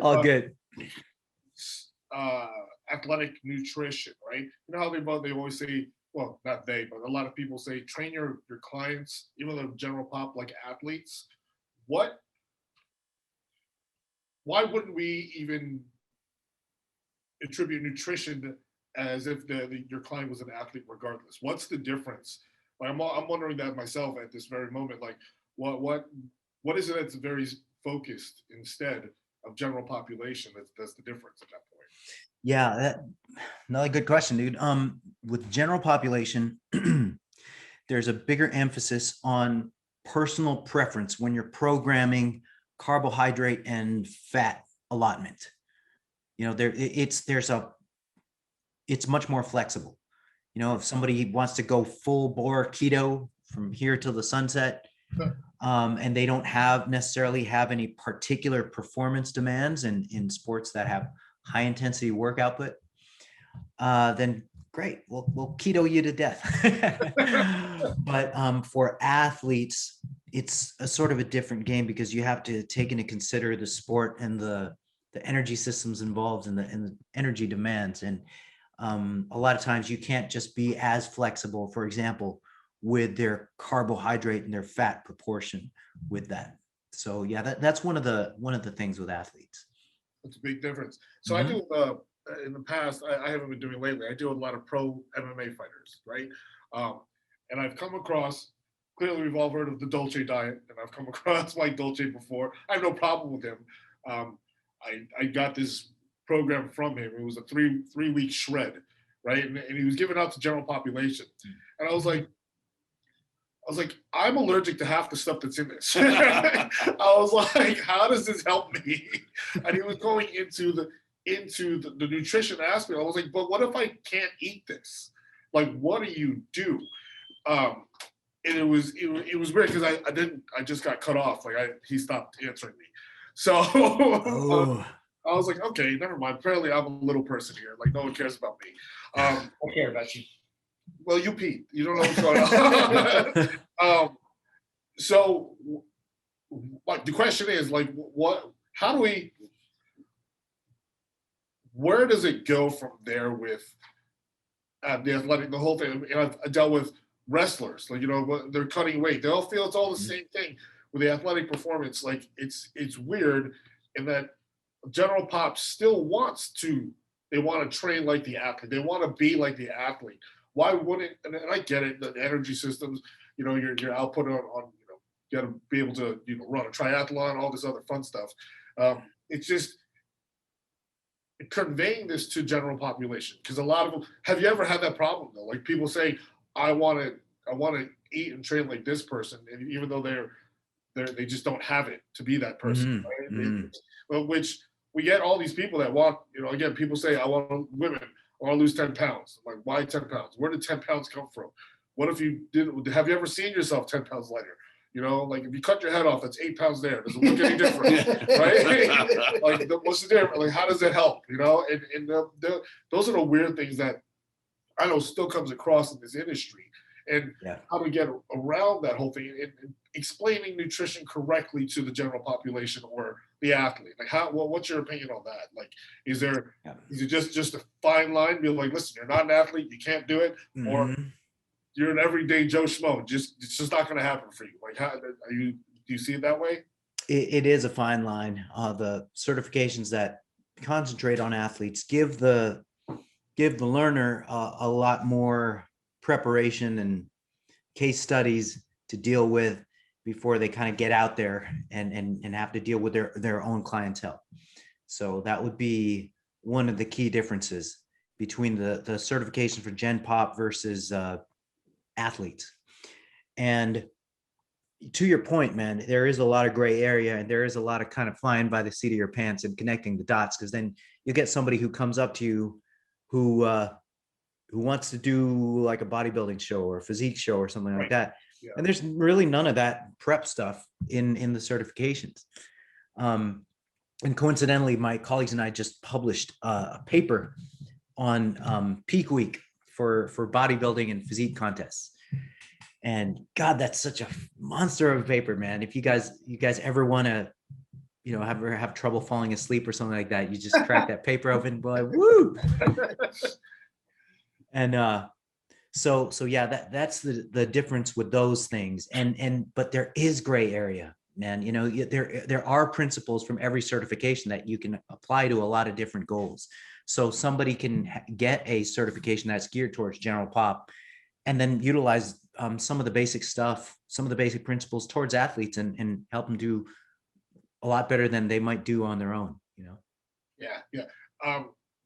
all good. uh, athletic nutrition, right? You know how they always say, well, not they, but a lot of people say train your clients, even the general pop, like athletes. What? Why wouldn't we even attribute nutrition as if your client was an athlete regardless? What's the difference? Like, I'm wondering that myself at this very moment. Like, what is it that's very focused instead of general population? That's the difference at that point. Yeah, another good question, dude. With general population, there's a bigger emphasis on personal preference when you're programming carbohydrate and fat allotment. You know, it's much more flexible. You know, if somebody wants to go full bore keto from here till the sunset, and they don't necessarily have any particular performance demands in sports that have high intensity work output, then great, we'll keto you to death. But for athletes, it's a sort of a different game because you have to take into consider the sport and the energy systems involved and the energy demands. And a lot of times you can't just be as flexible, for example, with their carbohydrate and their fat proportion with that. So yeah, that's one of the things with athletes. It's a big difference. So I do in the past, I haven't been doing lately. I do a lot of pro MMA fighters, right? And I've come across, clearly we've all heard of the Dolce diet, and I've come across Mike Dolce before. I have no problem with him. I got this program from him. It was a three-week shred, right? And he was given out to general population. And I was like, I'm allergic to half the stuff that's in this. I was like, how does this help me? And he was going into the nutrition aspect. I was like, but what if I can't eat this? Like, what do you do? And it was weird because I just got cut off. Like he stopped answering me. So I was like, okay, never mind. Apparently I'm a little person here. Like no one cares about me. I care about you. Well, you Pete, you don't know what's going on. So like the question is like, where does it go from there with the athletic, the whole thing? And I dealt with wrestlers, like, you know, they're cutting weight. They all feel it's all the same thing with the athletic performance. Like it's weird in that general pop still they want to train like the athlete. They want to be like the athlete. Why wouldn't, and I get it, the energy systems, you know, your output on you know, you got to be able to, you know, run a triathlon, all this other fun stuff. It's just conveying this to general population, because a lot of them, have you ever had that problem though? Like people say, I want to eat and train like this person, and even though they just don't have it to be that person, right? Well, which we get all these people that want, you know, again, people say, I want women, I want to lose 10 pounds. I'm like, why 10 pounds? Where did 10 pounds come from? What if you didn't, have you ever seen yourself 10 pounds lighter? You know, like if you cut your head off, that's 8 pounds there. Does it look any different? Right? Like, what's the difference? Like, how does it help? You know, and those are the weird things that I know still comes across in this industry, and how to get around that whole thing and explaining nutrition correctly to the general population or the athlete. Like, what's your opinion on that? Like, is it just a fine line? Be like, listen, you're not an athlete, you can't do it, or you're an everyday Joe Schmo. It's just not going to happen for you. Like, do you see it that way? It is a fine line. The certifications that concentrate on athletes give the learner a lot more preparation and case studies to deal with, before they kind of get out there and have to deal with their own clientele. So that would be one of the key differences between the certification for Gen Pop versus athletes. And to your point, man, there is a lot of gray area, and there is a lot of kind of flying by the seat of your pants and connecting the dots, because then you get somebody who comes up to you who wants to do like a bodybuilding show or a physique show or something like Right. that. Yeah. And there's really none of that prep stuff in the certifications. And coincidentally, my colleagues and I just published a paper on peak week for bodybuilding and physique contests. And God, that's such a monster of a paper, man. If you guys ever want to, have trouble falling asleep or something like that, you just crack that paper open, boy, woo. And so yeah, that's the difference with those things. But there is gray area, man. There are principles from every certification that you can apply to a lot of different goals. So somebody can get a certification that's geared towards general pop, and then utilize some of the basic stuff, some of the basic principles towards athletes, and help them do a lot better than they might do on their own. Yeah. A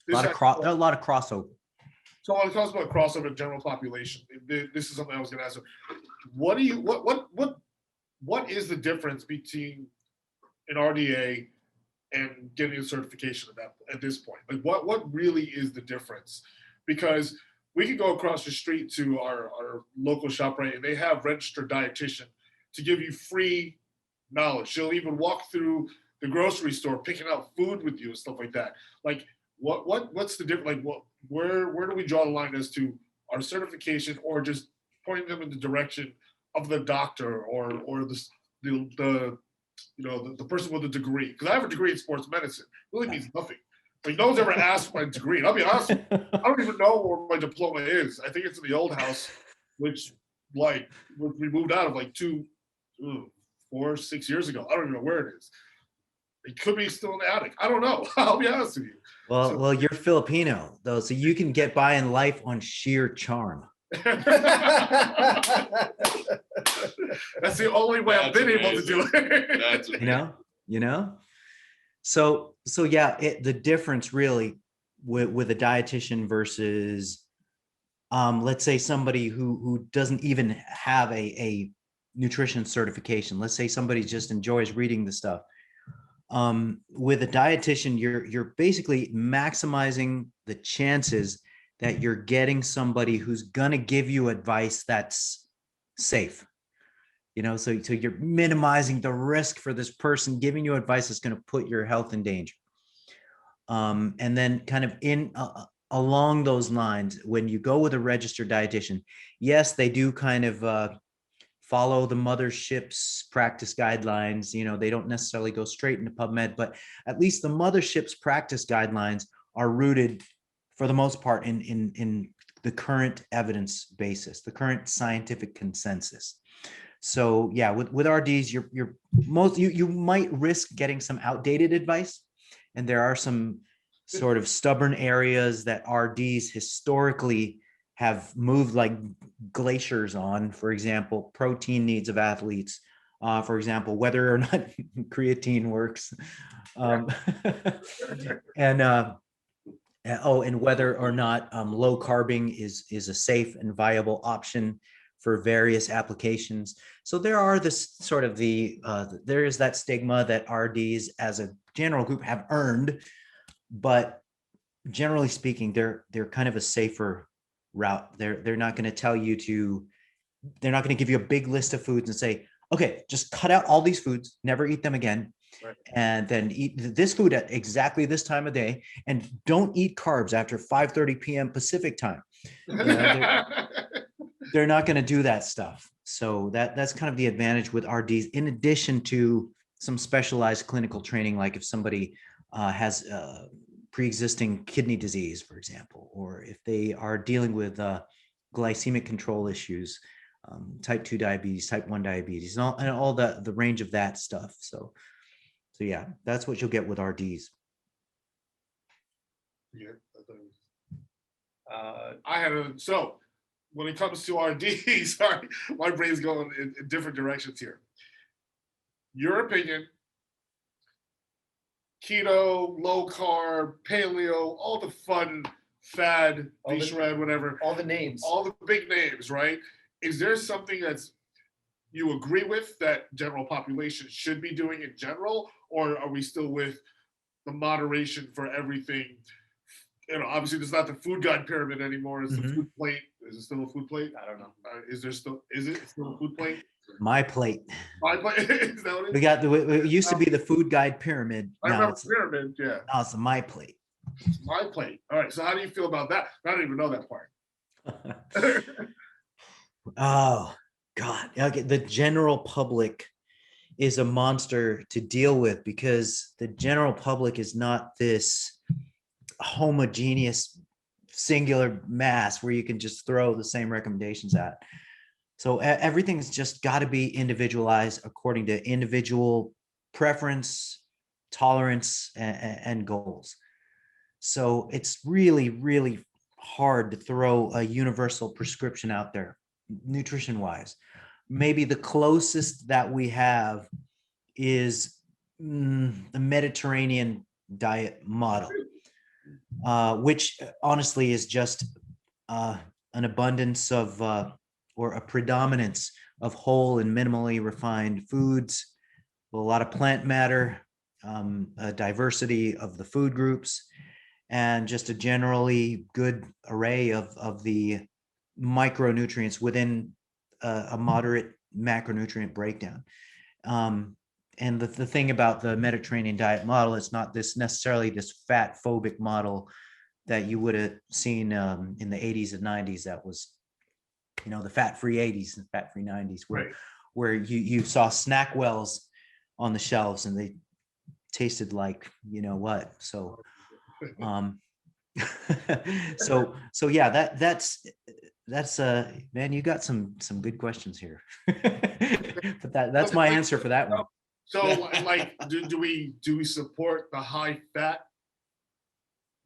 lot of crossover. So when it comes about crossover general population, this is something I was going to ask. What is the difference between an RDA and getting a certification at this point? Like what really is the difference? Because we can go across the street to our local shop, right, and they have registered dietitian to give you free knowledge. She'll even walk through the grocery store picking out food with you and stuff like that. Like what's the difference? Like where do we draw the line as to our certification, or just pointing them in the direction of the doctor or the person with a degree? Because I have a degree in sports medicine. It really means nothing. Like no one's ever asked for my degree. And I'll be honest, I don't even know where my diploma is. I think it's in the old house, which we moved out of like 4, 6 years ago. I don't even know where it is. It could be still in the attic. I don't know. I'll be honest with you. Well, you're Filipino though, so you can get by in life on sheer charm. That's the only way I've been able to do it. That's So yeah, the difference really with a dietitian versus let's say somebody who doesn't even have a nutrition certification. Let's say somebody just enjoys reading the stuff. With a dietitian, you're basically maximizing the chances that you're getting somebody who's gonna give you advice that's safe. So you're minimizing the risk for this person giving you advice that's going to put your health in danger. And then kind of along those lines, when you go with a registered dietitian, yes, they do kind of follow the mothership's practice guidelines. They don't necessarily go straight into PubMed, but at least the mothership's practice guidelines are rooted for the most part in the current evidence basis, the current scientific consensus. So yeah, with RDs, you might risk getting some outdated advice, and there are some sort of stubborn areas that RDs historically have moved like glaciers on. For example, protein needs of athletes. For example, whether or not creatine works, and whether or not low carbing is a safe and viable option for various applications. So there are this sort of there is that stigma that RDs as a general group have earned, but generally speaking, they're kind of a safer route. They're not going to tell you they're not going to give you a big list of foods and say, okay, just cut out all these foods, never eat them again. Right. And then eat this food at exactly this time of day, and don't eat carbs after 5:30 p.m. Pacific time. They're not going to do that stuff. So that's kind of the advantage with RDs, in addition to some specialized clinical training, like if somebody has pre-existing kidney disease, for example, or if they are dealing with glycemic control issues, type 2 diabetes, type 1 diabetes, and all the range of that stuff. So yeah, that's what you'll get with RDs. Yeah. So when it comes to RDs, sorry, my brain's going in different directions here. your opinion, keto, low carb, paleo, all the fun, fad, All the- V-shred, whatever, All the names. all the big names, right? Is there something that's you agree with that general population should be doing in general, or are we still with the moderation for everything? You know, obviously, it's not the food guide pyramid anymore. It's the Mhm. food plate. Is it still a food plate? I don't know. Is it still a food plate? My plate. My plate. Is that what it We is? got it used to be the food guide pyramid. I Now remember it's pyramid. Yeah, now it's my plate. it's my plate. All right. So how do you feel about that? I don't even know that part. Oh God. Okay. The general public is a monster to deal with because the general public is not this homogeneous singular mass where you can just throw the same recommendations at. So everything's just got to be individualized according to individual preference, tolerance, and goals. So it's really, really hard to throw a universal prescription out there, nutrition wise. Maybe the closest that we have is the Mediterranean diet model, which honestly is just an abundance of or a predominance of whole and minimally refined foods, a lot of plant matter, a diversity of the food groups, and just a generally good array of the micronutrients within a moderate macronutrient breakdown. And the thing about the Mediterranean diet model, it's not this necessarily this fat phobic model that you would have seen in the 80s and 90s. That was, you know, the fat-free 80s and fat-free 90s, where Right. where you saw snack wells on the shelves and they tasted like you know what. So so yeah, that's man, you got some good questions here. But that's my answer for that one. So, like, do we support the high fat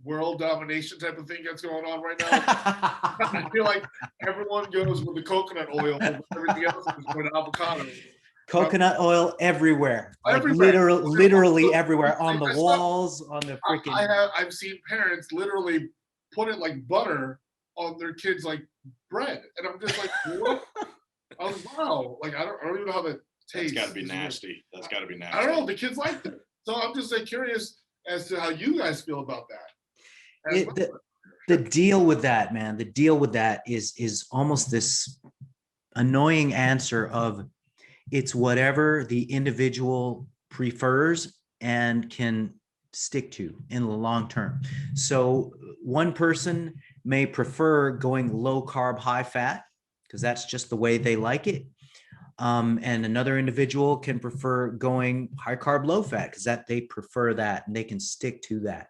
world domination type of thing that's going on right now? I feel like everyone goes with the coconut oil, but everything else is going to avocado. Coconut oil everywhere, like Everywhere. literally everywhere, on the I saw- walls, on the freaking. I've seen parents literally put it like butter on their kids like bread, and I'm just like, what? I was wow, like I don't even know how that tastes. That's got to be nasty. That's got to be nasty. I don't know. The kids like it, so I'm just like curious as to how you guys feel about that. As well. The deal with that, man, the deal with that is almost this annoying answer of it's whatever the individual prefers and can stick to in the long term. So one person may prefer going low carb, high fat, because that's just the way they like it. And another individual can prefer going high carb, low fat, because that they prefer that and they can stick to that.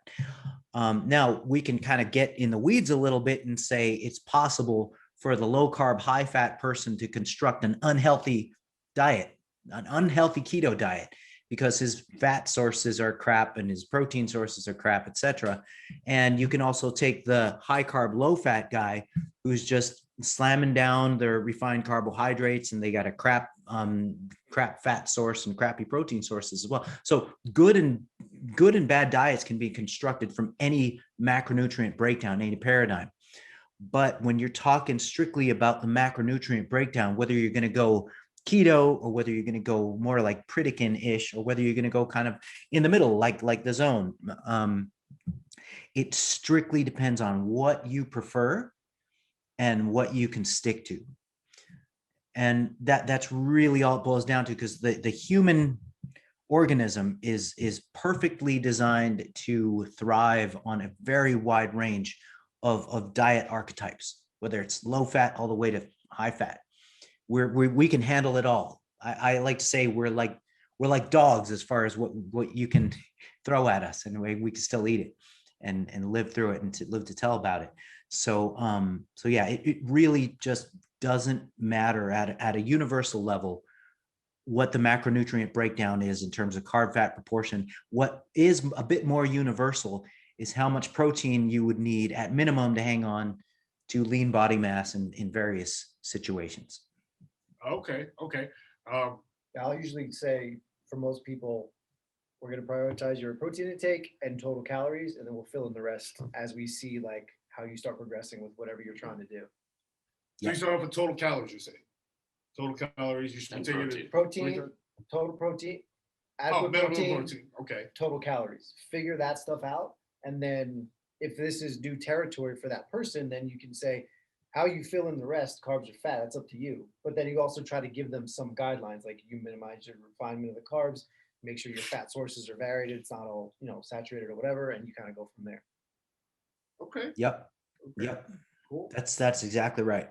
Now we can kind of get in the weeds a little bit and say it's possible for the low carb, high fat person to construct an unhealthy diet, an unhealthy keto diet, because his fat sources are crap and his protein sources are crap, etc. And you can also take the high carb, low fat guy who's just slamming down their refined carbohydrates and they got a crap fat source and crappy protein sources as well. So good and bad diets can be constructed from any macronutrient breakdown, any paradigm. But when you're talking strictly about the macronutrient breakdown, whether you're going to go keto or whether you're going to go more like Pritikin-ish or whether you're going to go kind of in the middle, like the zone, it strictly depends on what you prefer and what you can stick to. And that's really all it boils down to, because the human organism is perfectly designed to thrive on a very wide range of diet archetypes, whether it's low fat all the way to high fat. We can handle it all. I like to say we're like dogs as far as what you can throw at us, and we can still eat it and live through it and to live to tell about it. So yeah, it really just doesn't matter at a universal level what the macronutrient breakdown is in terms of carb fat proportion. What is a bit more universal is how much protein you would need at minimum to hang on to lean body mass in various situations. Okay. I'll usually say for most people, we're going to prioritize your protein intake and total calories, and then we'll fill in the rest as we see like how you start progressing with whatever you're trying to do. So you start off with total calories, you say. Total calories, you should be And taking protein. it. Protein, total protein, Oh, adequate minimum protein, protein. Okay. total calories. Figure that stuff out. And then if this is new territory for that person, then you can say how you fill in the rest, carbs or fat, that's up to you. But then you also try to give them some guidelines, like you minimize your refinement of the carbs, make sure your fat sources are varied, it's not all, saturated or whatever, and you kind of go from there. Okay. Yep. Okay. Yep. Cool. That's exactly right.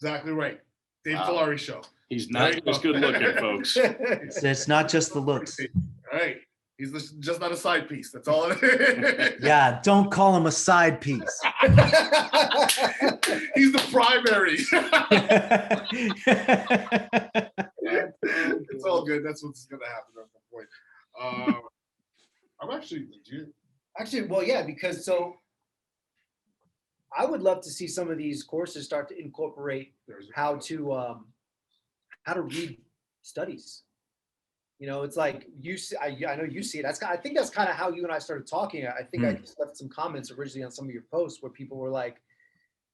Exactly right. Dave Wow. Kalari show. He's There you not just go. good looking, folks. It's not just the looks. All right. He's just not a side piece. That's all it is. Yeah, don't call him a side piece. He's the primary. It's all good. That's what's going to happen at the point. I'm actually legit. Actually, well, yeah, because so I would love to see some of these courses start to incorporate how to read studies. It's like you see, I know you see it. I think that's kind of how you and I started talking. I think I just left some comments originally on some of your posts where people were like,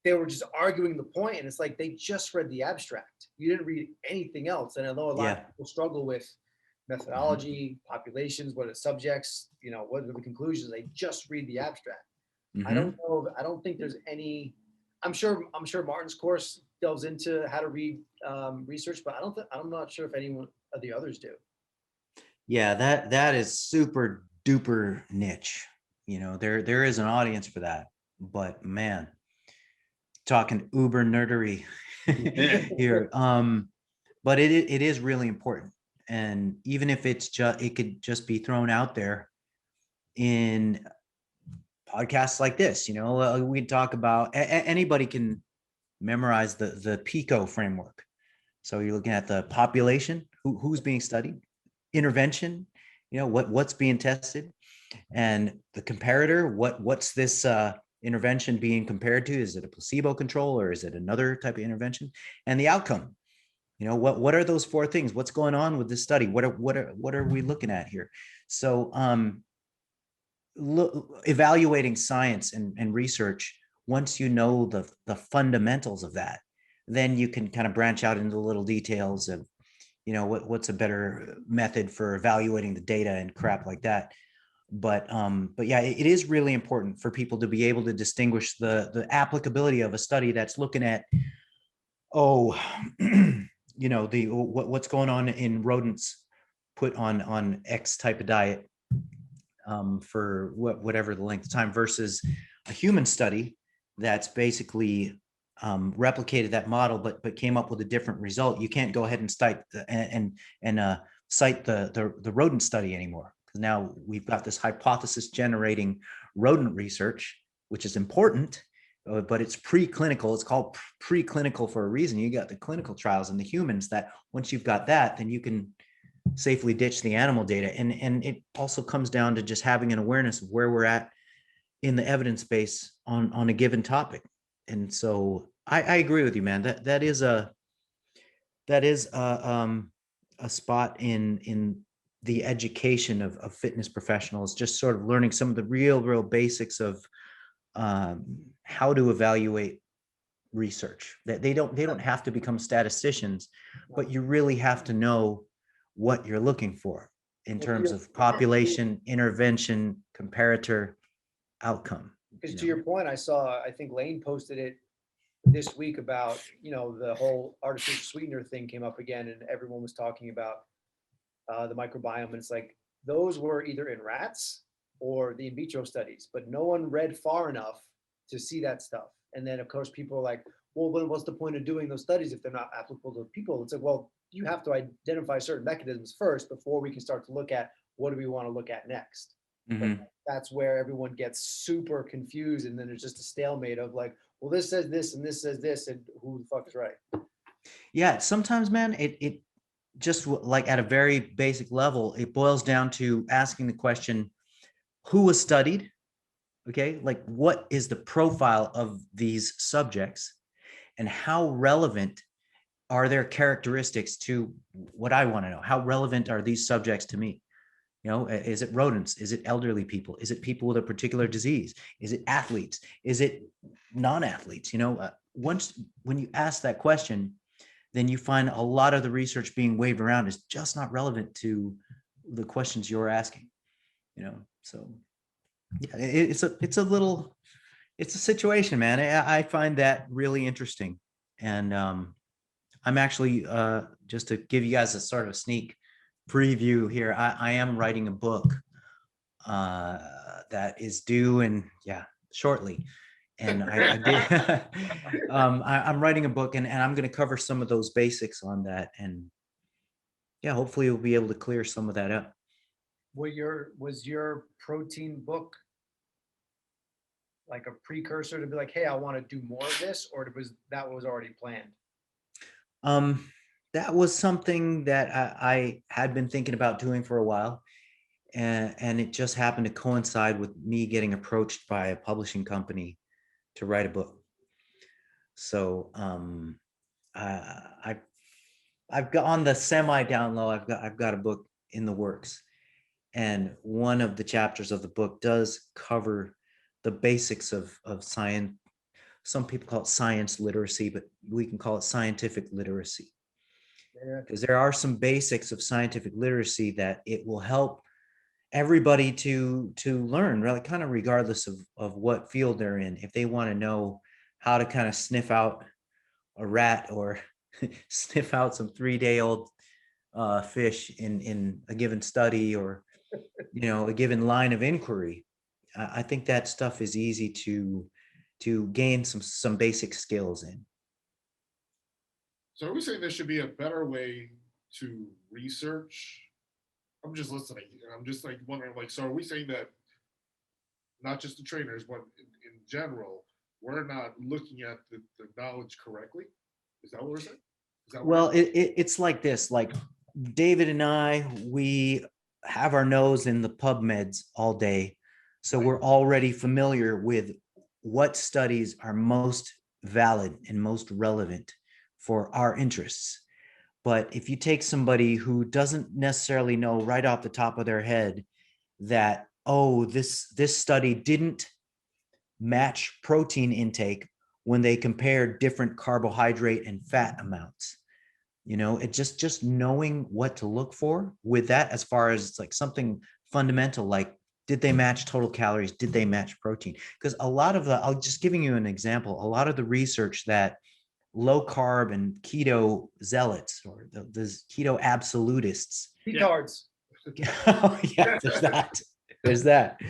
they were just arguing the point, and it's like they just read the abstract. You didn't read anything else. And I know a lot of people struggle with methodology, populations, what are the subjects, what are the conclusions. They just read the abstract. I don't know. I don't think there's any. I'm sure Martin's course delves into how to read research, but I'm not sure if anyone of the others do. Yeah, that is super duper niche. There is an audience for that, but man, talking uber nerdery here. But it is really important, and even if it could just be thrown out there in podcasts like this. We talk about anybody can memorize the PICO framework. So you're looking at the population, who's being studied, intervention, what's being tested, and the comparator, what's this intervention being compared to? Is it a placebo control or is it another type of intervention? And the outcome, what are those four things? What's going on with this study? What are we looking at here? So evaluating science and research, once you know the fundamentals of that, then you can kind of branch out into the little details of what's a better method for evaluating the data and crap like that. But yeah, it is really important for people to be able to distinguish the applicability of a study that's looking at what's going on in rodents put on X type of diet for whatever the length of time, versus a human study that's basically replicated that model but came up with a different result. You can't go ahead and cite the rodent study anymore, because now we've got this hypothesis generating rodent research, which is important, but it's preclinical. It's called preclinical for a reason. You got the clinical trials in the humans that once you've got that, then you can safely ditch the animal data. And it also comes down to just having an awareness of where we're at in the evidence base on a given topic. And so I agree with you, man. That is a spot in the education of fitness professionals, just sort of learning some of the real basics of how to evaluate research. That they don't have to become statisticians, but you really have to know what you're looking for in terms of population, intervention, comparator, outcome. Because to your point, I think Lane posted it this week about, the whole artificial sweetener thing came up again, and everyone was talking about the microbiome. And it's like, those were either in rats or the in vitro studies, but no one read far enough to see that stuff. And then of course people are like, well, what's the point of doing those studies if they're not applicable to people? It's like, well, you have to identify certain mechanisms first before we can start to look at what do we want to look at next. Mm-hmm. That's where everyone gets super confused, and then there's just a stalemate of like, well, this says this and this says this, and who the fuck is right? Yeah, sometimes, man, it just like at a very basic level, it boils down to asking the question, who was studied? Okay, like what is the profile of these subjects, and how relevant are there characteristics to what I want to know? How relevant are these subjects to me? You know, is it rodents? Is it elderly people? Is it people with a particular disease? Is it athletes? Is it non-athletes? You know, once when you ask that question, then you find a lot of the research being waved around is just not relevant to the questions you're asking. You know, so yeah, it's a situation, man. I find that really interesting, and I'm actually just to give you guys a sort of sneak preview here. I am writing a book that is due in shortly, and I did. I'm writing a book, and I'm going to cover some of those basics on that, and yeah, hopefully we'll be able to clear some of that up. Was your protein book like a precursor to be like, hey, I want to do more of this, or that was already planned? That was something that I had been thinking about doing for a while, and it just happened to coincide with me getting approached by a publishing company to write a book. So I've got on the semi down low. I've got a book in the works, and one of the chapters of the book does cover the basics of science. Some people call it science literacy, but we can call it scientific literacy, because there are some basics of scientific literacy that it will help everybody to learn, really, kind of regardless of what field they're in. If they want to know how to kind of sniff out a rat or sniff out some 3-day-old fish in a given study, or a given line of inquiry, I think that stuff is easy to gain some basic skills in. So are we saying there should be a better way to research? I'm just listening. I'm just like wondering, like, so are we saying that not just the trainers, but in general, we're not looking at the knowledge correctly? Is that what we're saying? Well, it's like this, like David and I, we have our nose in the PubMeds all day. So we're already familiar with what studies are most valid and most relevant for our interests. But if you take somebody who doesn't necessarily know right off the top of their head that, oh, this study didn't match protein intake when they compared different carbohydrate and fat amounts, it just knowing what to look for with that, as far as it's like something fundamental, like, did they match total calories? Did they match protein? Because a lot of I'll just giving you an example, a lot of the research that low carb and keto zealots, or the keto absolutists. Cards. Oh, yeah, there's that.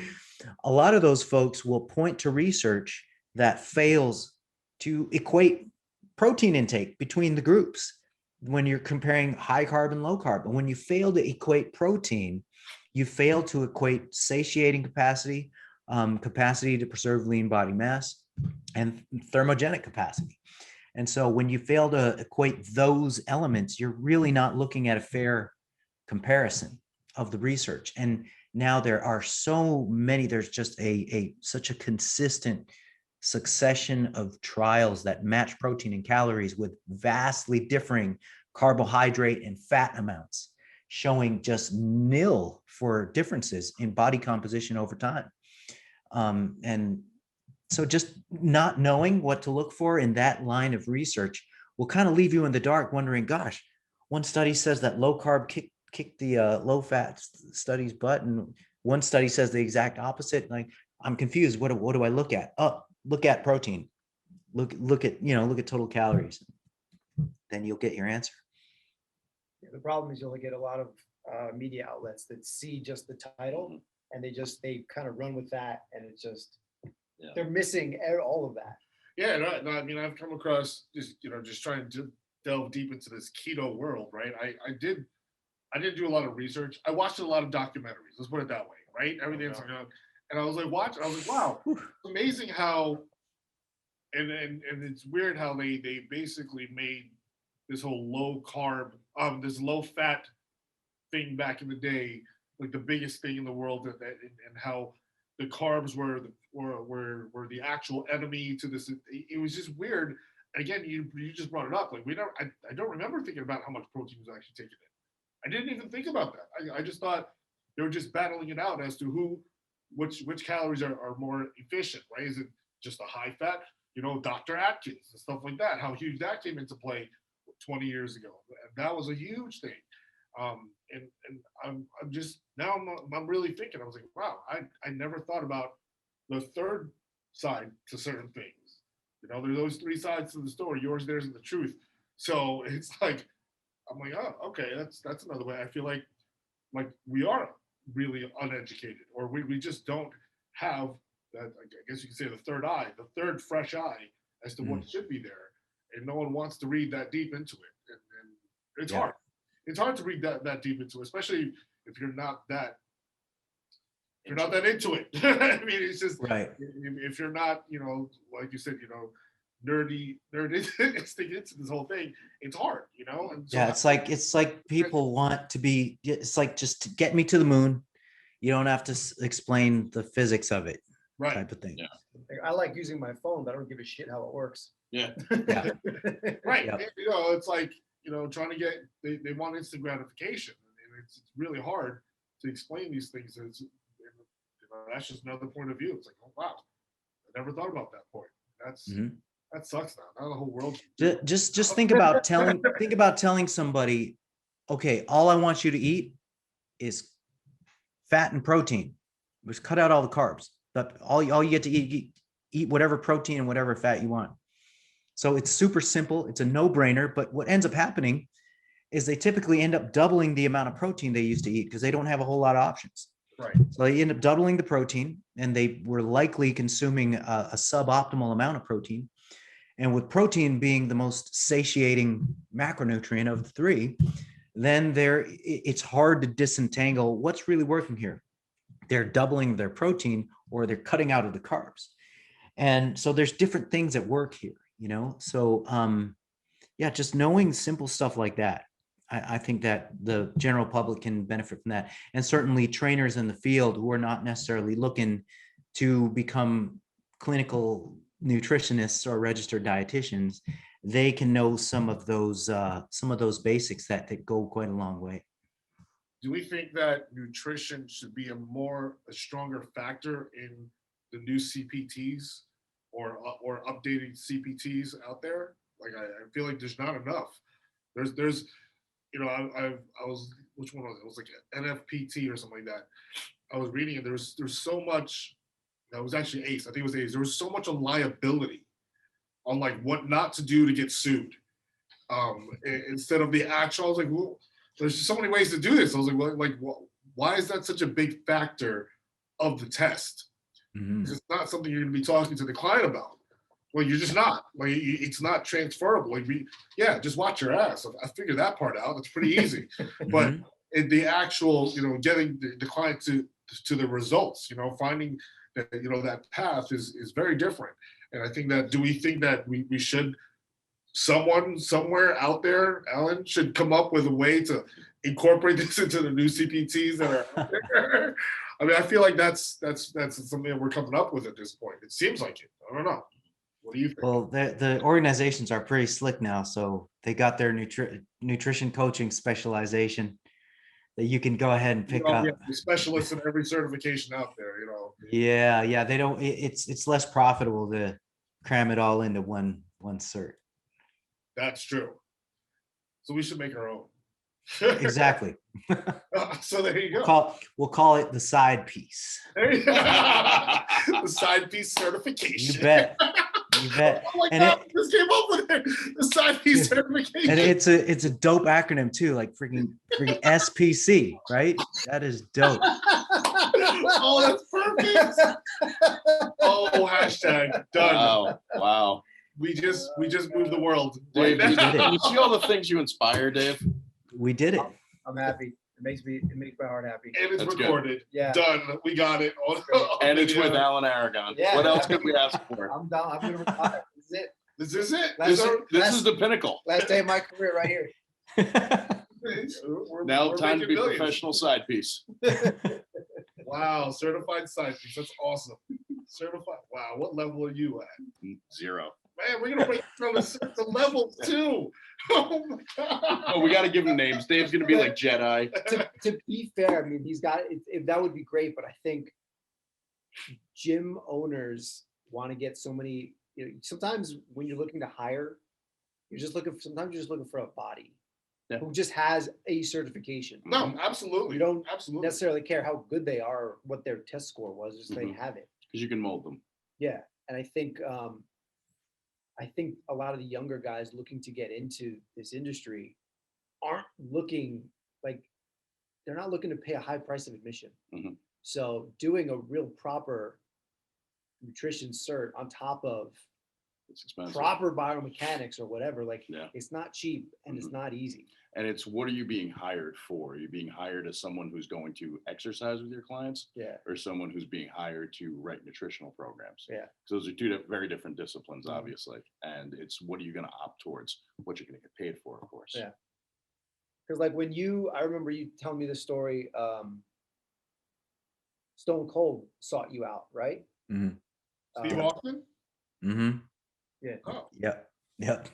A lot of those folks will point to research that fails to equate protein intake between the groups when you're comparing high carb and low carb. And when you fail to equate protein, you fail to equate satiating capacity, capacity to preserve lean body mass, and thermogenic capacity. And so when you fail to equate those elements, you're really not looking at a fair comparison of the research. And now there are so many, there's just such a consistent succession of trials that match protein and calories with vastly differing carbohydrate and fat amounts, showing just nil for differences in body composition over time. And so just not knowing what to look for in that line of research will kind of leave you in the dark, wondering, gosh, one study says that low carb kicked the low fat study's butt, and one study says the exact opposite. Like, I'm confused. What do I look at? Oh, look at protein. Look at total calories. Then you'll get your answer. Yeah, the problem is you'll get a lot of media outlets that see just the title, and they kind of run with that, and it's just they're missing all of that. Yeah, no, I mean, I've come across just trying to delve deep into this keto world, right? I did do a lot of research. I watched a lot of documentaries. Let's put it that way, right? Everything's and I was like watching. I was like, wow, it's amazing how, and it's weird how they basically made this whole low carb, this low fat thing back in the day, like the biggest thing in the world, and how the carbs were the actual enemy to this. It was just weird. again, you just brought it up. Like I don't remember thinking about how much protein was actually taken in. I didn't even think about that. I just thought they were just battling it out as to which calories are more efficient, right? Is it just a high fat, Dr. Atkins and stuff like that? How huge that came into play 20 years ago. And that was a huge thing. And I'm just now I'm really thinking. I was like, wow, I never thought about the third side to certain things. There's those three sides to the story: yours, theirs, and the truth. So it's like I'm like, oh, okay, that's another way. I feel like we are really uneducated, or we just don't have that. I guess you could say the third eye, the third fresh eye as to what should be there, and no one wants to read that deep into it, and it's hard. It's hard to read that deep into it, especially if you're not that into it. I mean, it's just Right. If you're not, like you said, nerd sticking into this whole thing, it's hard, And so Yeah, it's like people want to be. It's like, just to get me to the moon. You don't have to explain the physics of it, right. type of thing. Yeah. I like using my phone, but I don't give a shit how it works. Yeah. Yeah. Right. Yep. It's like, trying to get, they want instant gratification. And it's really hard to explain these things. That's just another point of view. It's like, oh, wow, I never thought about that point. That sucks now. Now the whole world. Just think about telling somebody, okay, all I want you to eat is fat and protein. Just cut out all the carbs. But all you get to eat whatever protein and whatever fat you want. So it's super simple. It's a no-brainer. But what ends up happening is they typically end up doubling the amount of protein they used to eat because they don't have a whole lot of options. Right. So they end up doubling the protein, and they were likely consuming a suboptimal amount of protein. And with protein being the most satiating macronutrient of the three, then it's hard to disentangle what's really working here. They're doubling their protein, or they're cutting out of the carbs. And so there's different things at work here, So just knowing simple stuff like that. I think that the general public can benefit from that. And certainly trainers in the field who are not necessarily looking to become clinical nutritionists or registered dietitians, they can know some of those basics that go quite a long way. Do we think that nutrition should be a stronger factor in the new CPTs or updated CPTs out there? Like, I feel like there's not enough. There's I was, which one was it? It was like an NFPT or something like that. I was reading it. There's so much. That was actually ACE. I think it was ACE. There was so much on liability, on like what not to do to get sued, instead of the actual. I was like, well, there's so many ways to do this. I was like, why is that such a big factor of the test? Mm-hmm. It's not something you're going to be talking to the client about. Well, you're just not. Like, it's not transferable. Like, just watch your ass. I figured that part out. It's pretty easy. But the actual, getting the client to the results, finding that, that path is very different. And I think that, do we think that we should, someone somewhere out there, Alan, should come up with a way to incorporate this into the new CPTs that are out there? I mean, I feel like that's something that we're coming up with at this point. It seems like it. I don't know. What do you think? Well, the organizations are pretty slick now, so they got their nutrition coaching specialization that you can go ahead and pick up. The specialists in every certification out there, Yeah, they don't. It's less profitable to cram it all into one cert. That's true. So we should make our own. Exactly. So there you go. We'll call it the side piece. The side piece certification. You bet. Oh my God, we just came up with it. The side piece certification. And it's a dope acronym too, like freaking SPC, right? That is dope. Oh, that's perfect. Oh, hashtag done. Wow. We just moved the world. Dave, We did it. you see all the things you inspire, Dave? We did it. I'm happy. It makes my heart happy. And it's That's recorded. good. Yeah. Done. We got it. And it's with Alan Aragon. Yeah. What else could we ask for? I'm done. I'm gonna retire. This is it. This is it. This is the pinnacle. Last day of my career right here. Now we're time to making be millions. professional side piece. Wow, certified side piece. That's awesome. Certified. Wow, what level are you at? 0. Man, we're gonna break from a certain levels too. Oh my god. Oh, we got to give him names. Dave's gonna be like Jedi. To be fair, I mean, he's got it, that would be great, but I think gym owners want to get so many. You know, sometimes when you're looking to hire, sometimes you're just looking for a body Yeah. who just has a certification. No, absolutely. You don't absolutely. necessarily care how good they are or what their test score was, just they Mhm. have it. Because you can mold them. Yeah, and I think a lot of the younger guys looking to get into this industry aren't looking like they're not looking to pay a high price of admission. Mhm. So doing a real proper nutrition cert on top of It's expensive. proper biomechanics or whatever, like Yeah. it's not cheap and it's Mhm. not easy. And it's, what are you being hired for? Are you being hired as someone who's going to exercise with your clients, Yeah. or someone who's being hired to write nutritional programs? Yeah. So those are two very different disciplines, Mhm. obviously. And it's, what are you going to opt towards? What you're going to get paid for, of course. Yeah. Because like I remember you telling me the story, Stone Cold sought you out, right? Mhm. Steve Austin? Mm-hmm. Yeah. Oh, Yep. Yep.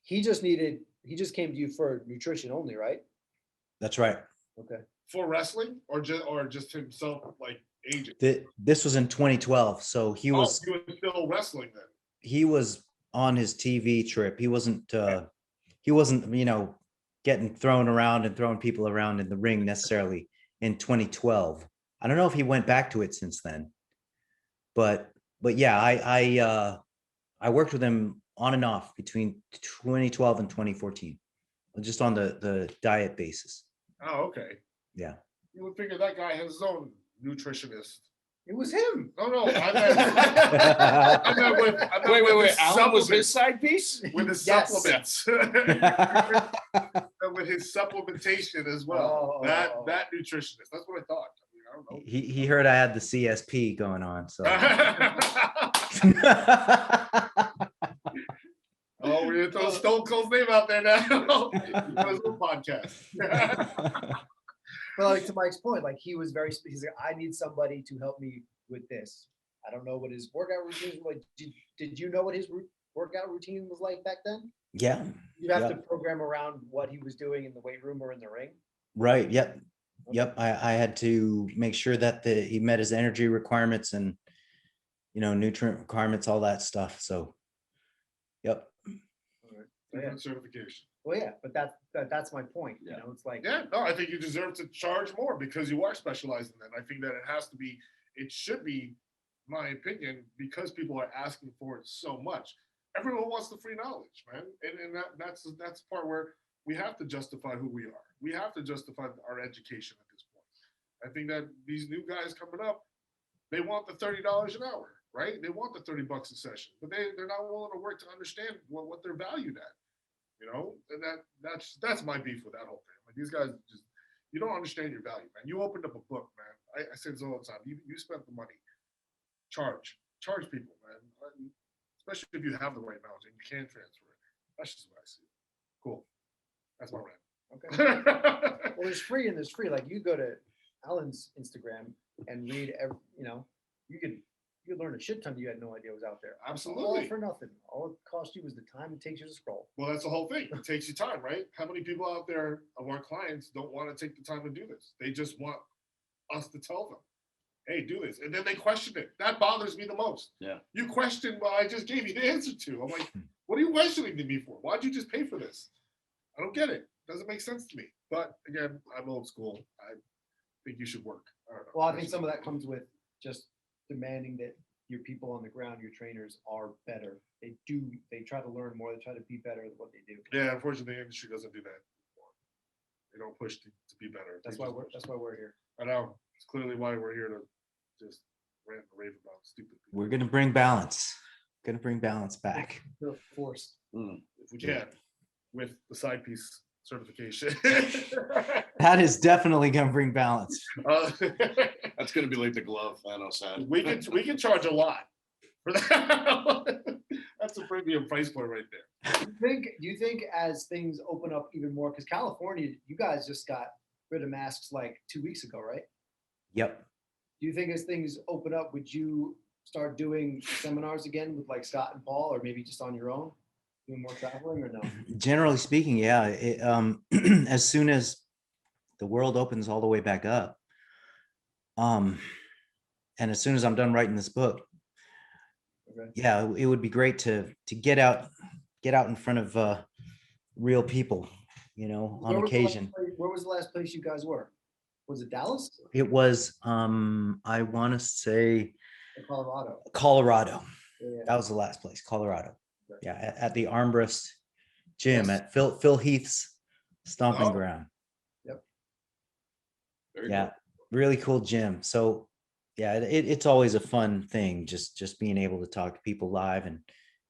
He just came to you for nutrition only, right? That's right. Okay. for wrestling or just himself like aging? This was in 2012, so he was still wrestling then. he was on his TV trip. He wasn't getting thrown around and throwing people around in the ring necessarily in 2012. I don't know if he went back to it since then, but yeah, I worked with him on and off between 2012 and 2014, just on the diet basis. Oh, okay. Yeah. You would figure that guy has his own nutritionist. It was him. No, I meant Wait. Alan was his side piece? with his Yes. supplements. And with his supplementation as well. Oh. That nutritionist. That's what I thought. I don't know. He heard I had the CSP going on, so. Oh, we're gonna throw Stone Cold's name out there now. For his own podcast. But like to Mike's point, like he's like, I need somebody to help me with this. I don't know what his workout routine was like. Did you know what his workout routine was like back then? Yeah. You'd have to Yep. program around what he was doing in the weight room or in the ring. Right. Yep. I had to make sure that he met his energy requirements and nutrient requirements, all that stuff. So, yep. Different certification. Well, yeah, but that's my point. Yeah. It's like Yeah, no, I think you deserve to charge more because you are specialized in that. I think that it should be, my opinion, because people are asking for it so much. Everyone wants the free knowledge, man. And that's the part where we have to justify who we are. We have to justify our education at this point. I think that these new guys coming up, they want the $30 an hour, right? They want the $30 a session, but they're not willing to work to understand what they're valued at. And that's my beef with that whole thing. Like these guys you don't understand your value, man. You opened up a book, man. I say this all the time. You spent the money. Charge people, man. Especially if you have the right knowledge and you can transfer it. That's just what I see. Cool. That's my rant. okay. Well, there's free and there's free. Like you go to Alan's Instagram and read you could learn a shit ton you had no idea was out there. Absolutely. All for nothing. All it cost you was the time it takes you to scroll. Well, that's the whole thing. It takes you time, right? How many people out there of our clients don't want to take the time to do this? They just want us to tell them, hey, do this. And then they question it. That bothers me the most. Yeah. You question what I just gave you the answer to. I'm like, what are you questioning me for? Why'd you just pay for this? I don't get it. Doesn't make sense to me. But again, I'm old school. I think you should work. I don't know. Well, I think some of that comes with just demanding that your people on the ground, your trainers, are better. They try to learn more. They try to be better at what they do. Yeah, unfortunately, the industry doesn't do that anymore. They don't push to be better. That's why we're here. I know. It's clearly why we're here to just rant and rave about stupid people. We're gonna bring balance. Gonna bring balance back. Feel forced. If we can, with the side piece certification. That is definitely gonna bring balance. That's going to be like the glove. I know, sad. we can charge a lot for that. That's a premium price point right there. Do you think as things open up even more, because California, you guys just got rid of masks like 2 weeks ago, right? Yep. Do you think as things open up, would you start doing seminars again with like Scott and Paul, or maybe just on your own, doing more traveling, or no? Generally speaking, yeah. As soon as the world opens all the way back up, and as soon as I'm done writing this book, Okay. yeah, it would be great to get out in front of real people, on Where was the last occasion. where was the last place you guys were? Was it Dallas It was, I want to say or Colorado? Colorado. Yeah. That was the last place, Colorado. Okay. Yeah, at the Armbrust Gym Yes. at Phil Heath's stomping Oh. ground. Very Yeah, cool. really cool gym. So yeah, it's always a fun thing, just being able to talk to people live and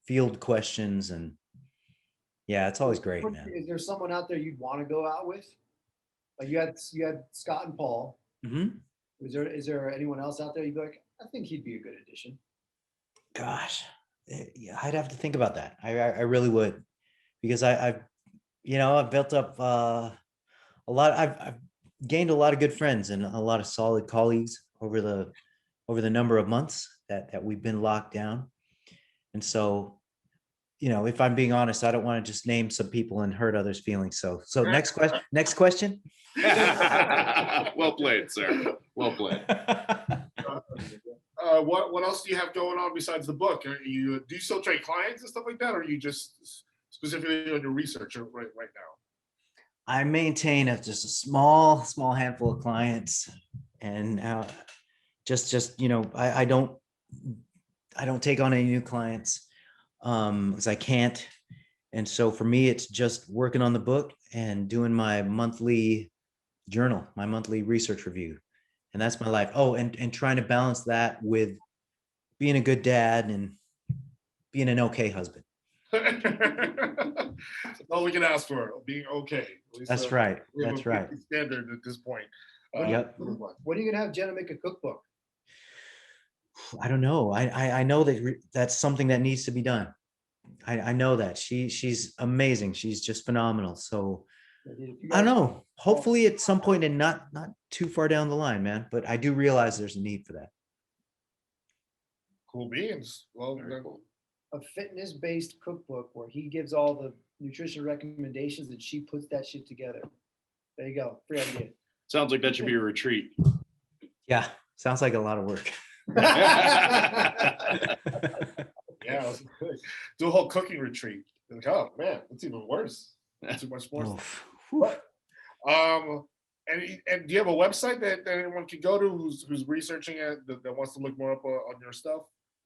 field questions, and yeah, it's always great, man. Is there someone out there you'd want to go out with? Like you had Scott and Paul. Mhm. Is there anyone else out there you'd be like, I think he'd be a good addition? Gosh, yeah, I'd have to think about that. I really would, because I've built up a lot. I've gained a lot of good friends and a lot of solid colleagues over the number of months that we've been locked down. And so, if I'm being honest, I don't want to just name some people and hurt others' feelings. So next question. Next question. Well played, sir. Well played. What else do you have going on besides the book? Do you still train clients and stuff like that, or are you just specifically on your research right now? I maintain just a small handful of clients, and I don't take on any new clients because I can't. And so for me, it's just working on the book and doing my monthly journal, my monthly research review. And that's my life. Oh, and trying to balance that with being a good dad and being an okay husband. That's all we can ask for, being okay. At least, That's right. we have That's a right. pretty standard at this point. Yep. When are you gonna have Jenna make a cookbook? I don't know. I know that that's something that needs to be done. I know that she's amazing. She's just phenomenal. So If you I don't guys- know. Hopefully at some point, and not too far down the line, man. But I do realize there's a need for that. Cool beans. Well, Very cool. A fitness-based cookbook where he gives all the nutrition recommendations and she puts that shit together. There you go. Free idea. Sounds like that should be a retreat. Yeah, sounds like a lot of work. yeah, that's good. Do a whole cooking retreat. Like, oh man, that's even worse. Too much more. Oof. Whew. And do you have a website that anyone can go to who's researching it, that wants to look more up on your stuff?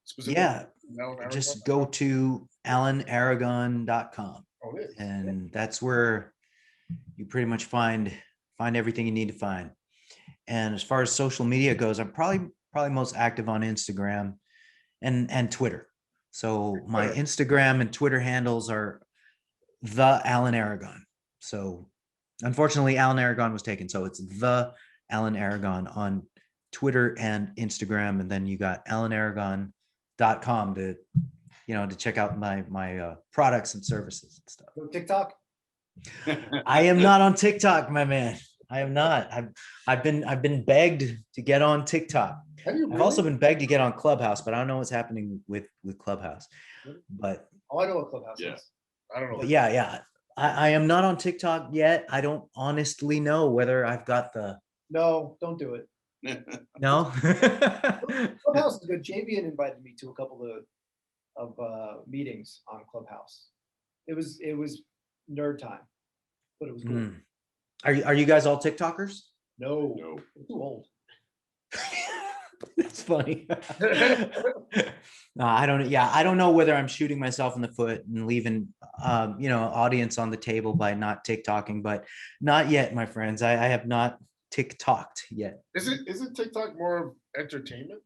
Specifically, Yeah, Alan Aragon? just go to alanaragon.com, Oh, it is. and that's where you pretty much find everything you need to find. And as far as social media goes, I'm probably most active on Instagram and Twitter. So my Twitter. Instagram and Twitter handles are the Alan Aragon. So unfortunately, Alan Aragon was taken. So it's the Alan Aragon on Twitter and Instagram. And then you got alanaragon.com to check out my products and services and stuff. No TikTok? I am not on TikTok, my man. I am not. I've been begged to get on TikTok. Have you I've really? also been begged to get on Clubhouse, but I don't know what's happening with Clubhouse. But Oh, I know what Clubhouse Yeah. is. I don't know. But yeah. I am not on TikTok yet. I don't honestly know whether I've got the No, don't do it. no. Clubhouse is good. JV had invited me to a couple of meetings on Clubhouse. It was nerd time, but it was cool. Hmm. Are you guys all TikTokers? No, No. I'm too old. That's funny. No, I don't. Yeah, I don't know whether I'm shooting myself in the foot and leaving, audience on the table by not TikToking, but not yet, my friends. I have not TikToked yet. Is it TikTok more of entertainment?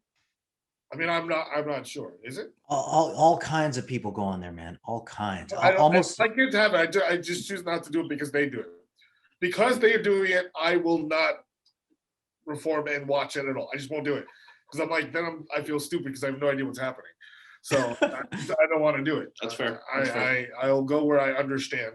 I mean, I'm not sure. Is it? All kinds of people go on there, man. All kinds. Almost. I kids have it. I just choose not to do it because they do it. Because they are doing it, I will not reform and watch it at all. I just won't do it because I'm like, then I feel stupid because I have no idea what's happening. So I don't want to do it. That's fair. I'll go where I understand.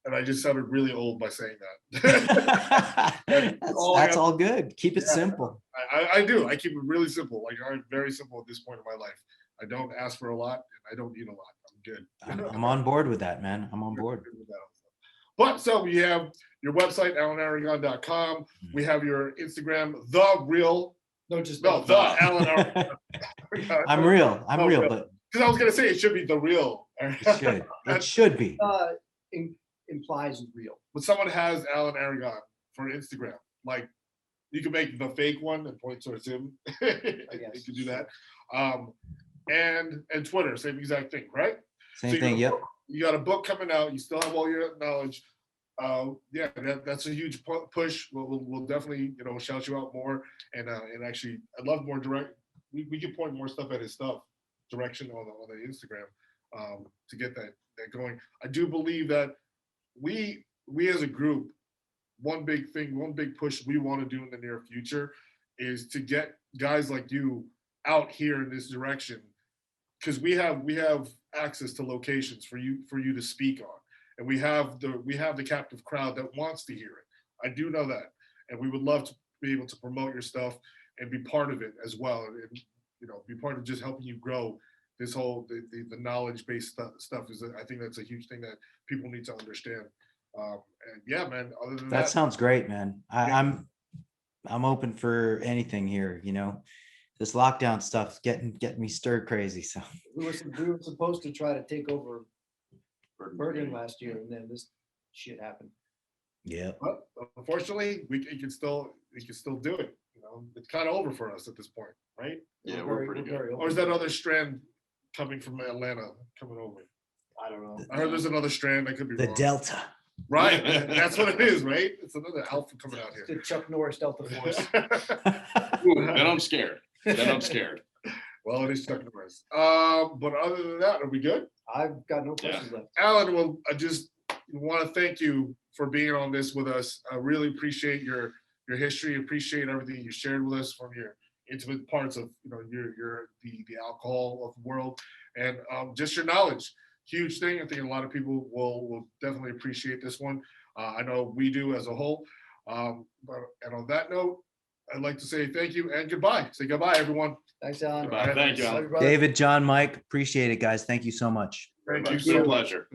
And I just sounded really old by saying that. That's all good. Keep it Yeah. simple. I do. I keep it really simple. Like I'm very simple at this point in my life. I don't ask for a lot and I don't need a lot. I'm good. I'm on board with that, man. I'm on board. But so we have your website, alanaragon.com. We have your Instagram, the real, No, just no, the Alan Aragon. I'm real. I'm Oh, real, real. but Because I was gonna say it should be the real. it should. It should be. implies real. But someone has Alan Aragon for Instagram. Like you can make the fake one and point towards him. You guess. can do that. And Twitter, same exact thing, right? Same So you thing. got a Yep. book- You got a book coming out. You still have all your knowledge. Yeah, that's a huge push. We'll definitely shout you out more. And actually, I'd love more direct. We can point more stuff at his stuff direction on the Instagram to get that going. I do believe that we as a group, one big push we want to do in the near future is to get guys like you out here in this direction, because we have access to locations for you to speak on, and we have the captive crowd that wants to hear it. I do know that, and we would love to be able to promote your stuff and be part of it as well, and be part of just helping you grow this whole the knowledge based stuff. Is I think that's a huge thing that people need to understand. And yeah, man, other than That that, sounds great, man. Yeah. I'm open for anything here. This lockdown stuff's getting me stir crazy. So We were supposed to try to take over Bergen last year, and then this shit happened. yeah. but unfortunately, we can still do it. It's kind of over for us at this point, right? Yeah, we're pretty good. Or is that other strand coming from Atlanta coming over? I don't know. I heard there's another strand. I could be The wrong. Delta. Right, that's what it is, right? It's another alpha coming out The Chuck Norris Delta Force. Ooh, then I'm scared. Well, it is Chuck Norris. But other than that, are we good? I've got no questions left. Alan, well, I just want to thank you for being on this with us. I really appreciate your history, appreciate everything you shared with us from your intimate parts of your the alcohol of the world, and just your knowledge. Huge thing. I think a lot of people will definitely appreciate this one. I know we do as a whole. And on that note, I'd like to say thank you and goodbye. Say goodbye, everyone. Thanks, Alan. Goodbye. Thank you, Alan. Love you, brother. David, John, Mike, appreciate it, guys. Thank you so much. Thank you It's been so a much. pleasure.